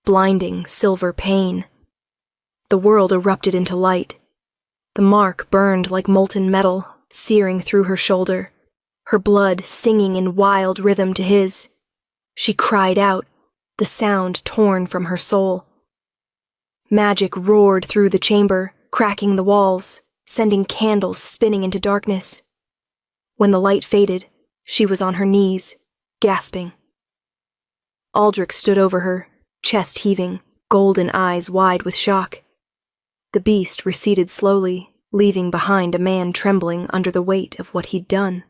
blinding silver pain. The world erupted into light. The mark burned like molten metal, searing through her shoulder, her blood singing in wild rhythm to his. She cried out, the sound torn from her soul. Magic roared through the chamber, cracking the walls, sending candles spinning into darkness. When the light faded, she was on her knees, gasping. Aldrich stood over her, chest heaving, golden eyes wide with shock. The beast receded slowly, leaving behind a man trembling under the weight of what he'd done.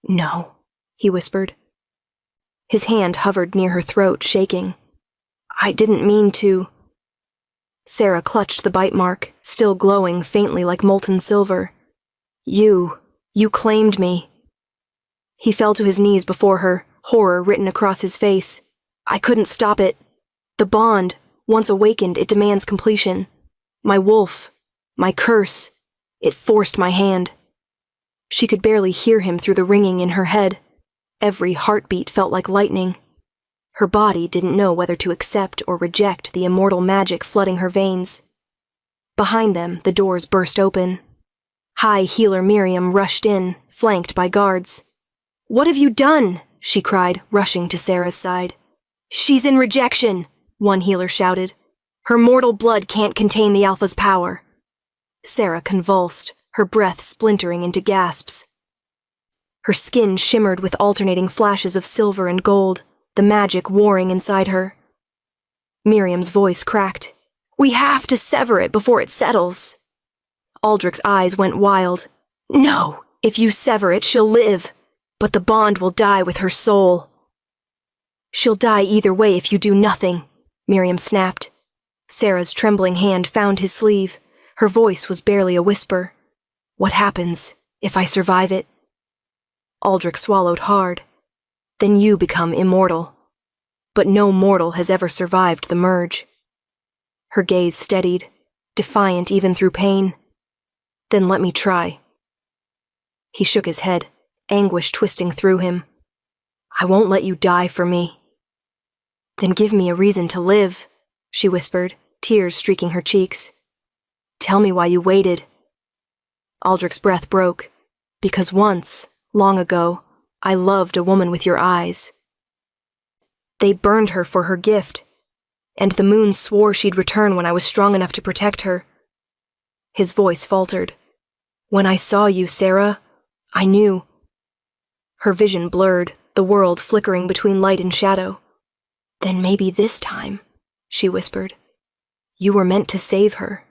No, he whispered. His hand hovered near her throat, shaking. I didn't mean to. Sarah clutched the bite mark, still glowing faintly like molten silver. You claimed me. He fell to his knees before her, horror written across his face. I couldn't stop it. The bond, once awakened, it demands completion. My wolf, my curse, it forced my hand. She could barely hear him through the ringing in her head. Every heartbeat felt like lightning. Her body didn't know whether to accept or reject the immortal magic flooding her veins. Behind them, the doors burst open. High healer Miriam rushed in, flanked by guards. "What have you done?" she cried, rushing to Sarah's side. "She's in rejection," one healer shouted. "Her mortal blood can't contain the Alpha's power." Sarah convulsed, her breath splintering into gasps. Her skin shimmered with alternating flashes of silver and gold, the magic warring inside her. Miriam's voice cracked. "We have to sever it before it settles." Aldrich's eyes went wild. "No, if you sever it, she'll live, but the bond will die with her soul." "She'll die either way if you do nothing," Miriam snapped. Sarah's trembling hand found his sleeve. Her voice was barely a whisper. "What happens if I survive it?" Aldrich swallowed hard. "Then you become immortal. But no mortal has ever survived the merge." Her gaze steadied, defiant even through pain. "Then let me try." He shook his head, anguish twisting through him. "I won't let you die for me." "Then give me a reason to live," she whispered, tears streaking her cheeks. "Tell me why you waited." Aldrich's breath broke. "Because once, long ago, I loved a woman with your eyes. They burned her for her gift, and the moon swore she'd return when I was strong enough to protect her." His voice faltered. "When I saw you, Sarah, I knew." Her vision blurred, the world flickering between light and shadow. "Then maybe this time," she whispered, "you were meant to save her."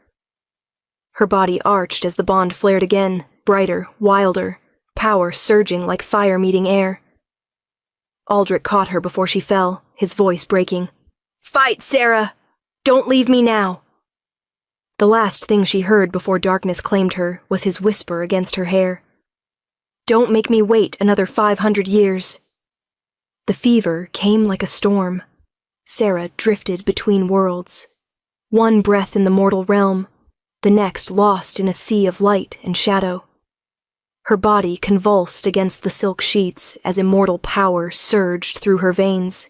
Her body arched as the bond flared again, brighter, wilder, power surging like fire meeting air. Aldrich caught her before she fell, his voice breaking. "Fight, Sarah! Don't leave me now!" The last thing she heard before darkness claimed her was his whisper against her hair. "Don't make me wait another 500 years." The fever came like a storm. Sarah drifted between worlds. One breath in the mortal realm, the next lost in a sea of light and shadow. Her body convulsed against the silk sheets as immortal power surged through her veins,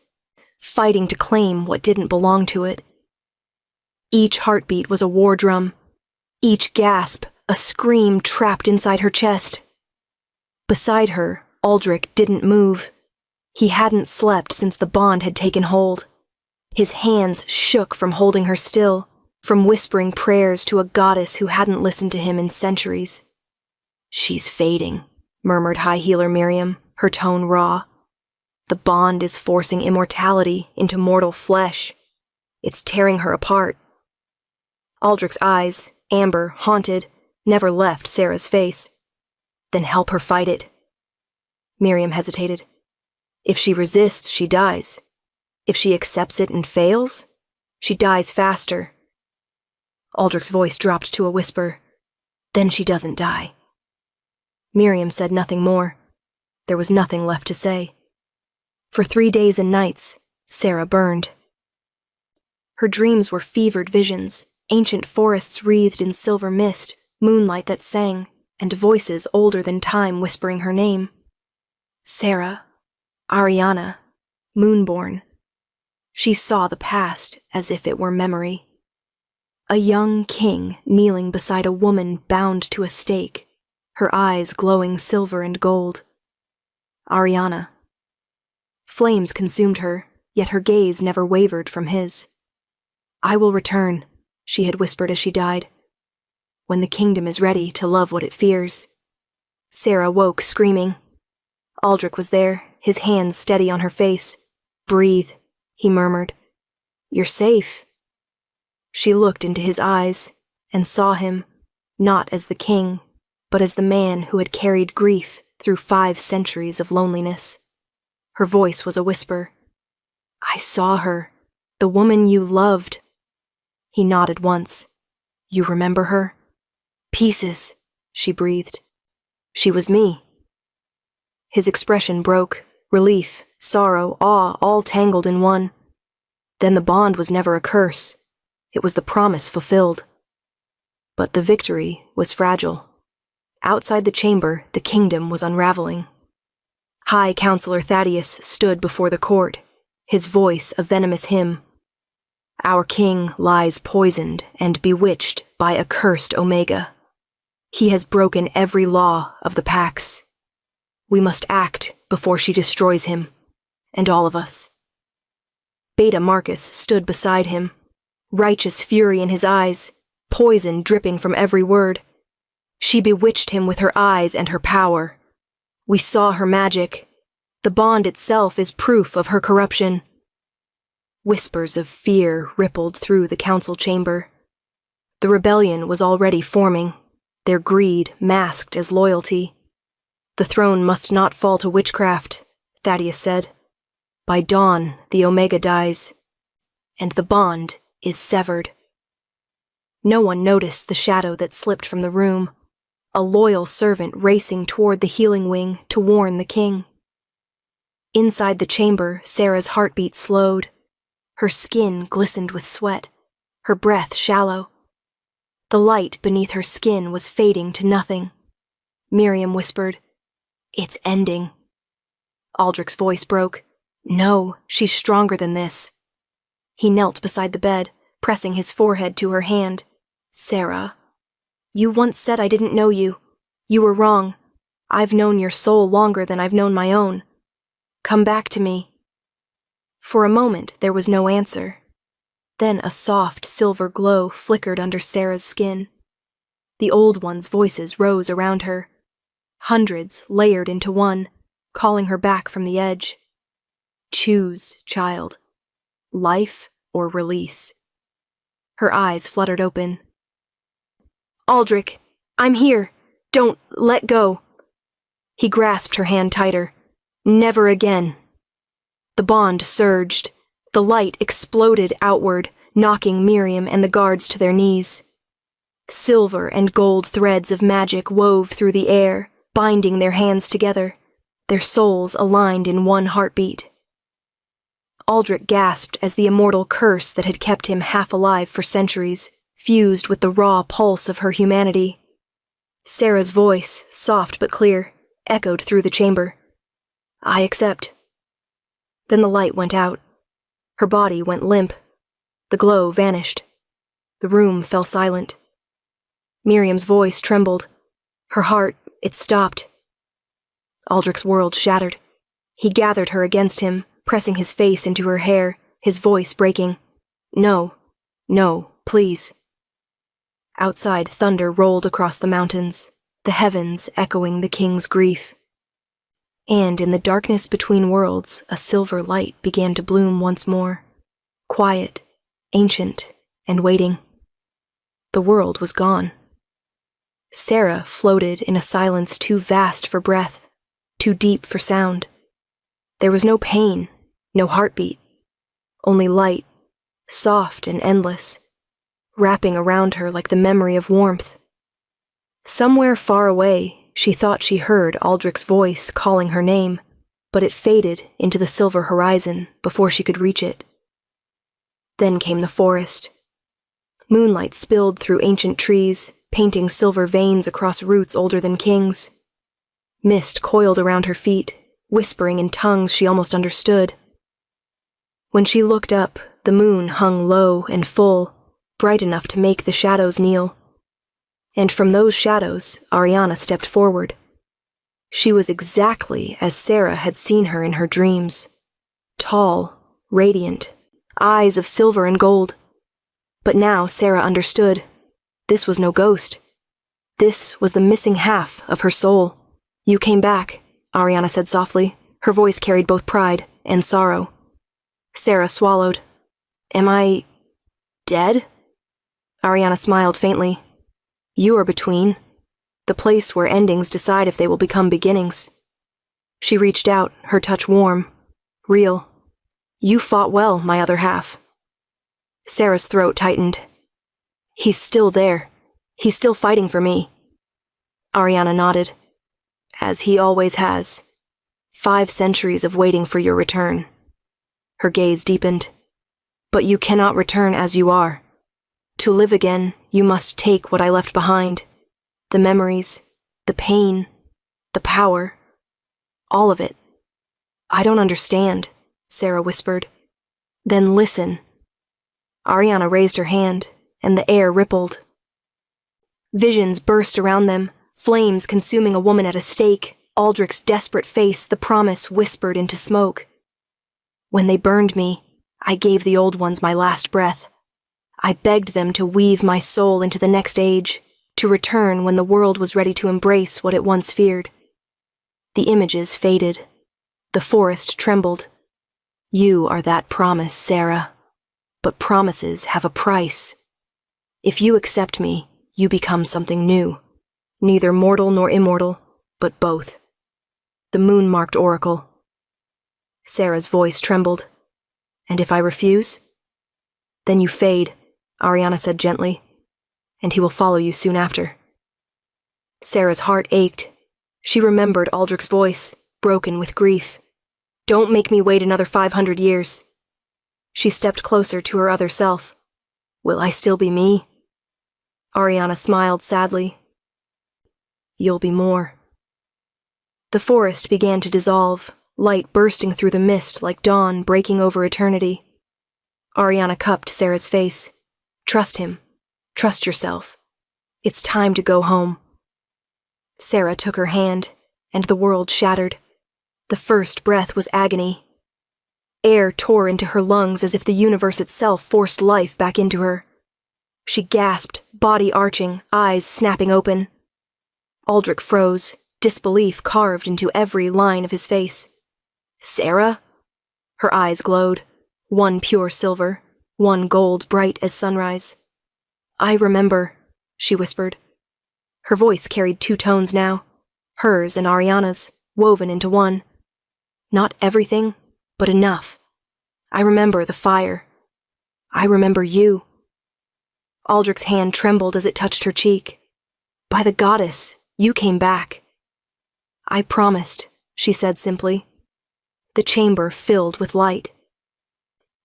fighting to claim what didn't belong to it. Each heartbeat was a war drum, each gasp a scream trapped inside her chest. Beside her, Aldrich didn't move. He hadn't slept since the bond had taken hold. His hands shook from holding her still, from whispering prayers to a goddess who hadn't listened to him in centuries. "She's fading," murmured High Healer Miriam, her tone raw. "The bond is forcing immortality into mortal flesh. It's tearing her apart." Aldrich's eyes, amber, haunted, never left Sarah's face. "Then help her fight it." Miriam hesitated. "If she resists, she dies. If she accepts it and fails, she dies faster." Aldrich's voice dropped to a whisper. "Then she doesn't die." Miriam said nothing more. There was nothing left to say. For 3 days and nights, Sarah burned. Her dreams were fevered visions, ancient forests wreathed in silver mist, moonlight that sang, and voices older than time whispering her name. Sarah, Ariana, Moonborn. She saw the past as if it were memory. A young king kneeling beside a woman bound to a stake, her eyes glowing silver and gold. Ariana. Flames consumed her, yet her gaze never wavered from his. "I will return," she had whispered as she died. "When the kingdom is ready to love what it fears." Sarah woke screaming. Aldrich was there, his hands steady on her face. "Breathe," he murmured. "You're safe." She looked into his eyes and saw him, not as the king, but as the man who had carried grief through 5 centuries of loneliness. Her voice was a whisper. "I saw her, the woman you loved." He nodded once. You remember her? Pieces, she breathed. She was me. His expression broke, relief, sorrow, awe, all tangled in one. Then the bond was never a curse. It was the promise fulfilled. But the victory was fragile. Outside the chamber, the kingdom was unraveling. High Counselor Thaddeus stood before the court, his voice a venomous hymn. Our king lies poisoned and bewitched by a cursed Omega. He has broken every law of the Pax. We must act before she destroys him, and all of us. Beta Marcus stood beside him, righteous fury in his eyes, poison dripping from every word. She bewitched him with her eyes and her power. We saw her magic. The bond itself is proof of her corruption. Whispers of fear rippled through the council chamber. The rebellion was already forming, their greed masked as loyalty. The throne must not fall to witchcraft, Thaddeus said. By dawn, the Omega dies, and the bond is severed. No one noticed the shadow that slipped from the room, a loyal servant racing toward the healing wing to warn the king. Inside the chamber, Sarah's heartbeat slowed. Her skin glistened with sweat, her breath shallow. The light beneath her skin was fading to nothing. Miriam whispered, "It's ending." Aldrich's voice broke. "No, she's stronger than this." He knelt beside the bed, pressing his forehead to her hand. "Sarah, you once said I didn't know you. You were wrong. I've known your soul longer than I've known my own. Come back to me." For a moment there was no answer. Then a soft silver glow flickered under Sarah's skin. The old ones' voices rose around her. Hundreds layered into one, calling her back from the edge. Choose, child. Life or release. Her eyes fluttered open. "Aldrich, I'm here. Don't let go." He grasped her hand tighter. "Never again." The bond surged. The light exploded outward, knocking Miriam and the guards to their knees. Silver and gold threads of magic wove through the air, binding their hands together, their souls aligned in one heartbeat. Aldrich gasped as the immortal curse that had kept him half alive for centuries fused with the raw pulse of her humanity. Sarah's voice, soft but clear, echoed through the chamber. "I accept." Then the light went out. Her body went limp. The glow vanished. The room fell silent. Miriam's voice trembled. Her heart, it stopped. Aldrich's world shattered. He gathered her against him, pressing his face into her hair, his voice breaking. "No, no, please." Outside, thunder rolled across the mountains, the heavens echoing the king's grief. And in the darkness between worlds, a silver light began to bloom once more, quiet, ancient, and waiting. The world was gone. Sarah floated in a silence too vast for breath, too deep for sound. There was no pain, no heartbeat, only light, soft and endless, wrapping around her like the memory of warmth. Somewhere far away, she thought she heard Aldrich's voice calling her name, but it faded into the silver horizon before she could reach it. Then came the forest. Moonlight spilled through ancient trees, painting silver veins across roots older than kings. Mist coiled around her feet, whispering in tongues she almost understood. When she looked up, the moon hung low and full, bright enough to make the shadows kneel. And from those shadows, Ariana stepped forward. She was exactly as Sarah had seen her in her dreams. Tall, radiant, eyes of silver and gold. But now Sarah understood. This was no ghost. This was the missing half of her soul. "You came back," Ariana said softly. Her voice carried both pride and sorrow. Sarah swallowed. "Am I dead?" Ariana smiled faintly. "You are between, the place where endings decide if they will become beginnings." She reached out, her touch warm, real. "You fought well, my other half." Sarah's throat tightened. He's still there. He's still fighting for me. Ariana nodded. As he always has. 5 centuries of waiting for your return. Her gaze deepened. But you cannot return as you are. To live again, you must take what I left behind. The memories, the pain, the power. All of it. I don't understand, Sarah whispered. Then listen. Ariana raised her hand, and the air rippled. Visions burst around them, flames consuming a woman at a stake, Aldrich's desperate face, the promise whispered into smoke. When they burned me, I gave the old ones my last breath. I begged them to weave my soul into the next age, to return when the world was ready to embrace what it once feared. The images faded. The forest trembled. You are that promise, Sarah. But promises have a price. If you accept me, you become something new. Neither mortal nor immortal, but both. The moon-marked oracle. Sarah's voice trembled. And if I refuse? Then you fade, Ariana said gently, and he will follow you soon after. Sarah's heart ached. She remembered Aldrich's voice, broken with grief. Don't make me wait another 500 years. She stepped closer to her other self. Will I still be me? Ariana smiled sadly. You'll be more. The forest began to dissolve, light bursting through the mist like dawn breaking over eternity. Ariana cupped Sarah's face. Trust him. Trust yourself. It's time to go home. Sarah took her hand, and the world shattered. The first breath was agony. Air tore into her lungs as if the universe itself forced life back into her. She gasped, body arching, eyes snapping open. Aldrich froze, disbelief carved into every line of his face. Sarah? Her eyes glowed, one pure silver, one gold bright as sunrise. I remember, she whispered. Her voice carried 2 tones now, hers and Ariana's, woven into one. Not everything, but enough. I remember the fire. I remember you. Aldrich's hand trembled as it touched her cheek. By the goddess, you came back. I promised, she said simply. The chamber filled with light.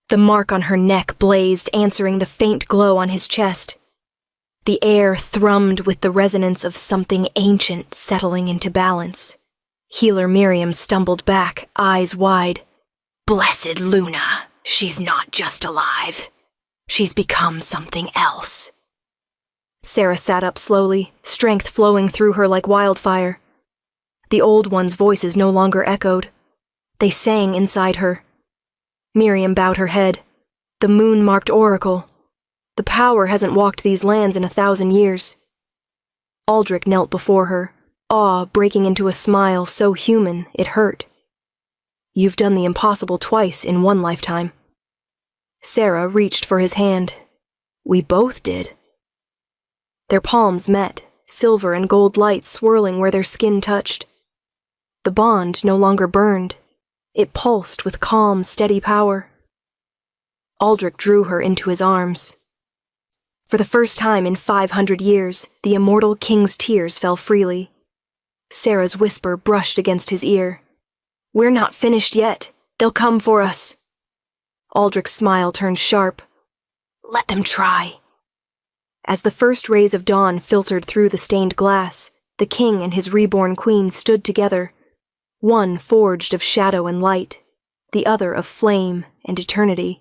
The mark on her neck blazed, answering the faint glow on his chest. The air thrummed with the resonance of something ancient settling into balance. Healer Miriam stumbled back, eyes wide. Blessed Luna, she's not just alive. She's become something else. Sarah sat up slowly, strength flowing through her like wildfire. The old ones' voices no longer echoed. They sang inside her. Miriam bowed her head. The moon-marked oracle. The power hasn't walked these lands in 1,000 years. Aldrich knelt before her, awe breaking into a smile so human it hurt. You've done the impossible twice in one lifetime. Sarah reached for his hand. We both did. Their palms met, silver and gold light swirling where their skin touched. The bond no longer burned. It pulsed with calm, steady power. Aldrich drew her into his arms. For the first time in 500 years, the immortal king's tears fell freely. Sarah's whisper brushed against his ear. We're not finished yet. They'll come for us. Aldrich's smile turned sharp. Let them try. As the first rays of dawn filtered through the stained glass, the king and his reborn queen stood together, one forged of shadow and light, the other of flame and eternity.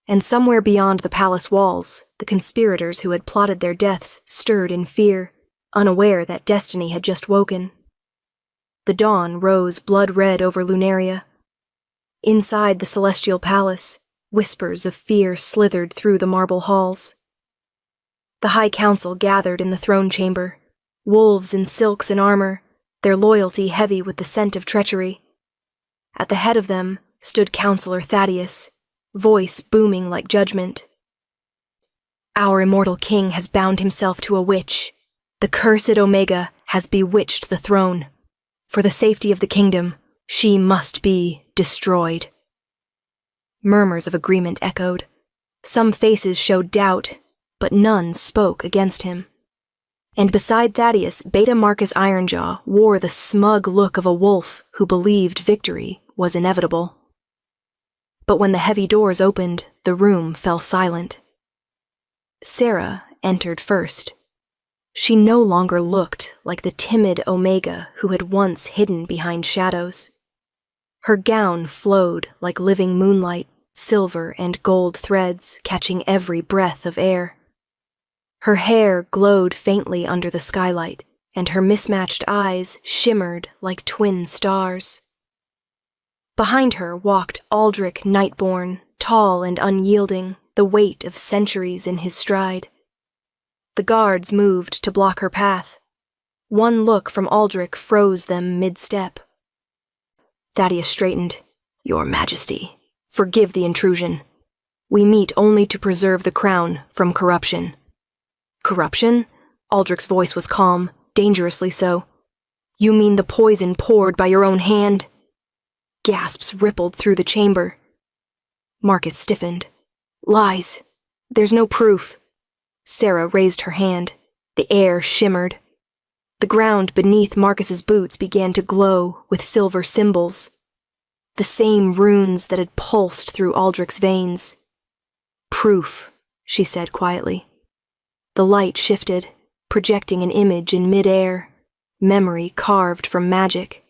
And somewhere beyond the palace walls, the conspirators who had plotted their deaths stirred in fear, unaware that destiny had just woken. The dawn rose blood-red over Lunaria. Inside the celestial palace, whispers of fear slithered through the marble halls. The High Council gathered in the throne chamber, wolves in silks and armor, their loyalty heavy with the scent of treachery. At the head of them stood Counselor Thaddeus, voice booming like judgment. Our immortal king has bound himself to a witch. The cursed Omega has bewitched the throne. For the safety of the kingdom, she must be destroyed. Murmurs of agreement echoed. Some faces showed doubt, but none spoke against him. And beside Thaddeus, Beta Marcus Ironjaw wore the smug look of a wolf who believed victory was inevitable. But when the heavy doors opened, the room fell silent. Sarah entered first. She no longer looked like the timid Omega who had once hidden behind shadows. Her gown flowed like living moonlight, silver and gold threads catching every breath of air. Her hair glowed faintly under the skylight, and her mismatched eyes shimmered like twin stars. Behind her walked Aldrich Nightborn, tall and unyielding, the weight of centuries in his stride. The guards moved to block her path. One look from Aldrich froze them mid-step. Thaddeus straightened. "Your Majesty, forgive the intrusion. We meet only to preserve the crown from corruption." "Corruption?" Aldrich's voice was calm, dangerously so. "You mean the poison poured by your own hand?" Gasps rippled through the chamber. Marcus stiffened. "Lies. There's no proof." Sarah raised her hand. The air shimmered. The ground beneath Marcus's boots began to glow with silver symbols. The same runes that had pulsed through Aldrich's veins. "Proof," she said quietly. The light shifted, projecting an image in mid-air, memory carved from magic.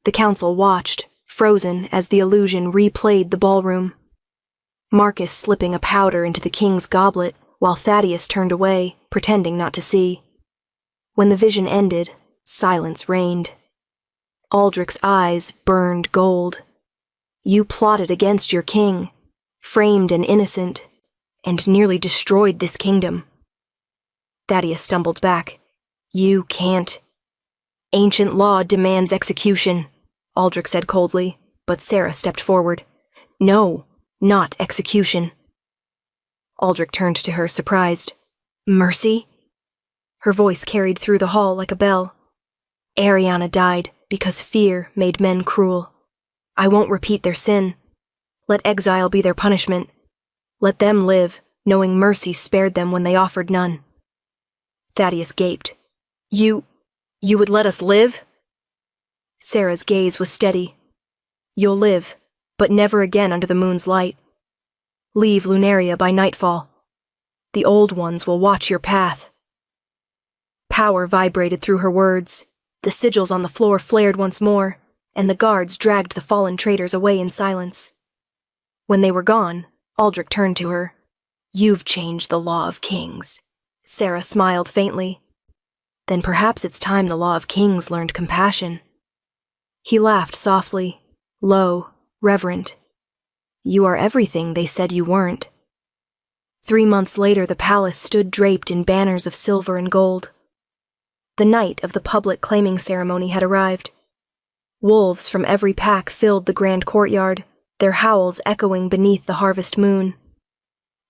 The council watched, frozen as the illusion replayed the ballroom. Marcus slipping a powder into the king's goblet, while Thaddeus turned away, pretending not to see. When the vision ended, silence reigned. Aldrich's eyes burned gold. "You plotted against your king, framed an innocent, and nearly destroyed this kingdom." Thaddeus stumbled back. "You can't." "Ancient law demands execution," Aldrich said coldly, but Sarah stepped forward. "No, not execution." Aldrich turned to her, surprised. "Mercy?" Her voice carried through the hall like a bell. "Ariana died because fear made men cruel. I won't repeat their sin. Let exile be their punishment. Let them live, knowing mercy spared them when they offered none." Thaddeus gaped. You would let us live?" Sarah's gaze was steady. "You'll live, but never again under the moon's light. Leave Lunaria by nightfall. The old ones will watch your path." Power vibrated through her words. The sigils on the floor flared once more, and the guards dragged the fallen traitors away in silence. When they were gone, Aldrich turned to her. "You've changed the law of kings." Sarah smiled faintly. "Then perhaps it's time the law of kings learned compassion." He laughed softly, low, reverent. "You are everything they said you weren't." 3 months later, the palace stood draped in banners of silver and gold. The night of the public claiming ceremony had arrived. Wolves from every pack filled the grand courtyard, their howls echoing beneath the harvest moon.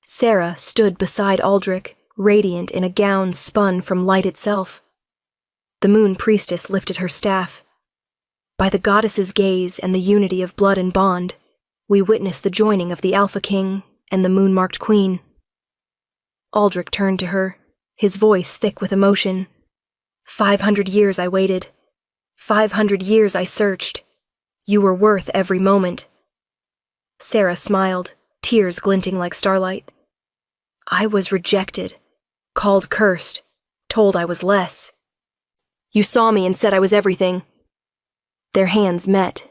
Sarah stood beside Aldrich, radiant in a gown spun from light itself. The moon priestess lifted her staff. "By the goddess's gaze and the unity of blood and bond, we witness the joining of the Alpha King and the moon-marked queen." Aldrich turned to her, his voice thick with emotion. 500 years I waited. 500 years I searched. You were worth every moment." Sarah smiled, tears glinting like starlight. "I was rejected, called cursed, told I was less. You saw me and said I was everything." Their hands met.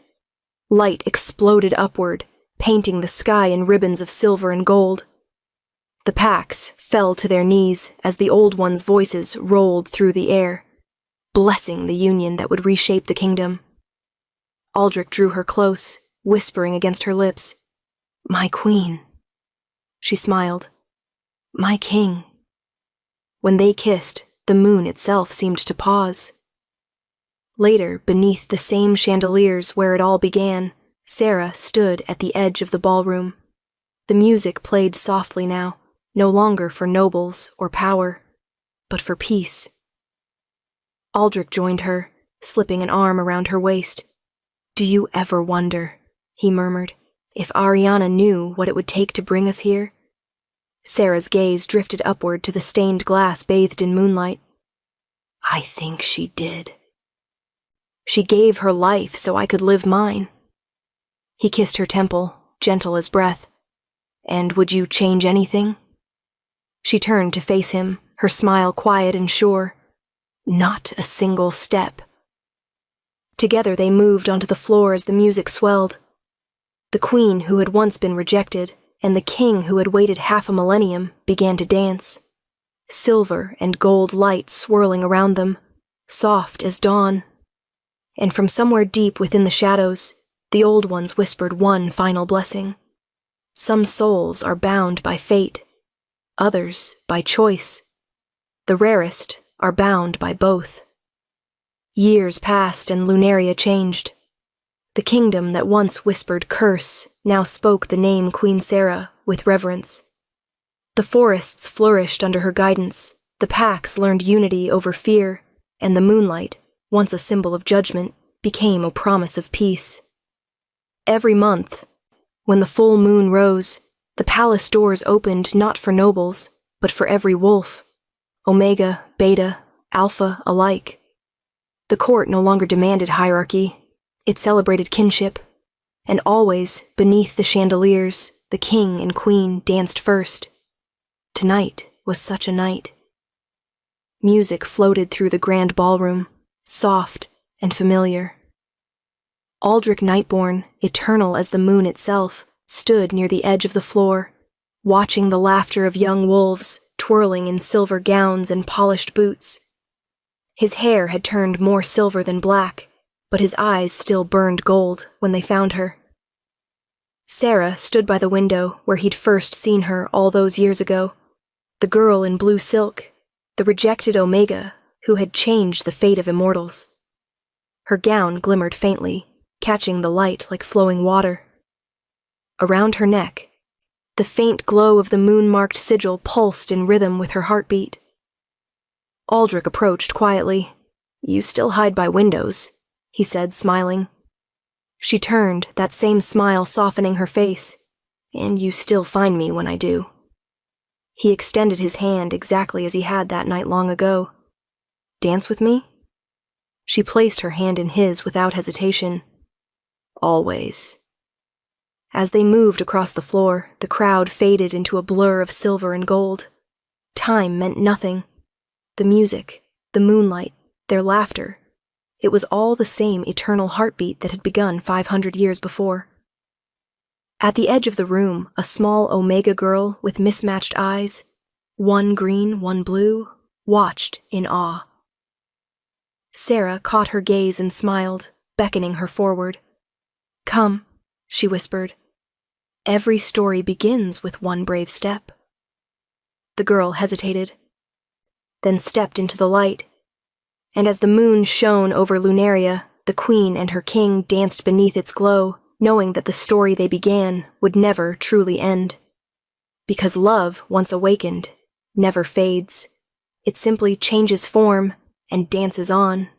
Light exploded upward, painting the sky in ribbons of silver and gold. The packs fell to their knees as the old ones' voices rolled through the air, blessing the union that would reshape the kingdom. Aldrich drew her close, whispering against her lips, "My queen." She smiled. "My king." When they kissed, the moon itself seemed to pause. Later, beneath the same chandeliers where it all began, Sarah stood at the edge of the ballroom. The music played softly now, no longer for nobles or power, but for peace. Aldrich joined her, slipping an arm around her waist. "Do you ever wonder," he murmured, "if Ariana knew what it would take to bring us here? Sarah's gaze drifted upward to the stained glass bathed in moonlight. I think she did. She gave her life so I could live mine. He kissed her temple, gentle as breath. And would you change anything? She turned to face him, her smile quiet and sure. Not a single step. Together they moved onto the floor as the music swelled. The queen who had once been rejected, and the king who had waited half a millennium, began to dance. Silver and gold light swirling around them, soft as dawn. And from somewhere deep within the shadows, the old ones whispered one final blessing. Some souls are bound by fate, others by choice. The rarest are bound by both. Years passed and Lunaria changed. The kingdom that once whispered curse now spoke the name Queen Sarah with reverence. The forests flourished under her guidance, the packs learned unity over fear, and the moonlight, once a symbol of judgment, became a promise of peace. Every month, when the full moon rose, the palace doors opened not for nobles, but for every wolf, Omega, Beta, Alpha alike. The court no longer demanded hierarchy, it celebrated kinship, and always, beneath the chandeliers, the king and queen danced first. Tonight was such a night. Music floated through the grand ballroom, soft and familiar. Aldrich Nightborn, eternal as the moon itself, stood near the edge of the floor, watching the laughter of young wolves twirling in silver gowns and polished boots. His hair had turned more silver than black, but his eyes still burned gold when they found her. Sarah stood by the window where he'd first seen her all those years ago, the girl in blue silk, the rejected Omega who had changed the fate of immortals. Her gown glimmered faintly, catching the light like flowing water. Around her neck, the faint glow of the moon-marked sigil pulsed in rhythm with her heartbeat. Aldrich approached quietly. "You still hide by windows," he said, smiling. She turned, that same smile softening her face. "And you still find me when I do." He extended his hand exactly as he had that night long ago. "Dance with me?" She placed her hand in his without hesitation. "Always." As they moved across the floor, the crowd faded into a blur of silver and gold. Time meant nothing. The music, the moonlight, their laughter, it was all the same eternal heartbeat that had begun 500 years before. At the edge of the room, a small Omega girl with mismatched eyes, one green, one blue, watched in awe. Sarah caught her gaze and smiled, beckoning her forward. "Come," she whispered. "Every story begins with one brave step." The girl hesitated, then stepped into the light, and as the moon shone over Lunaria, the queen and her king danced beneath its glow, knowing that the story they began would never truly end. Because love, once awakened, never fades. It simply changes form and dances on.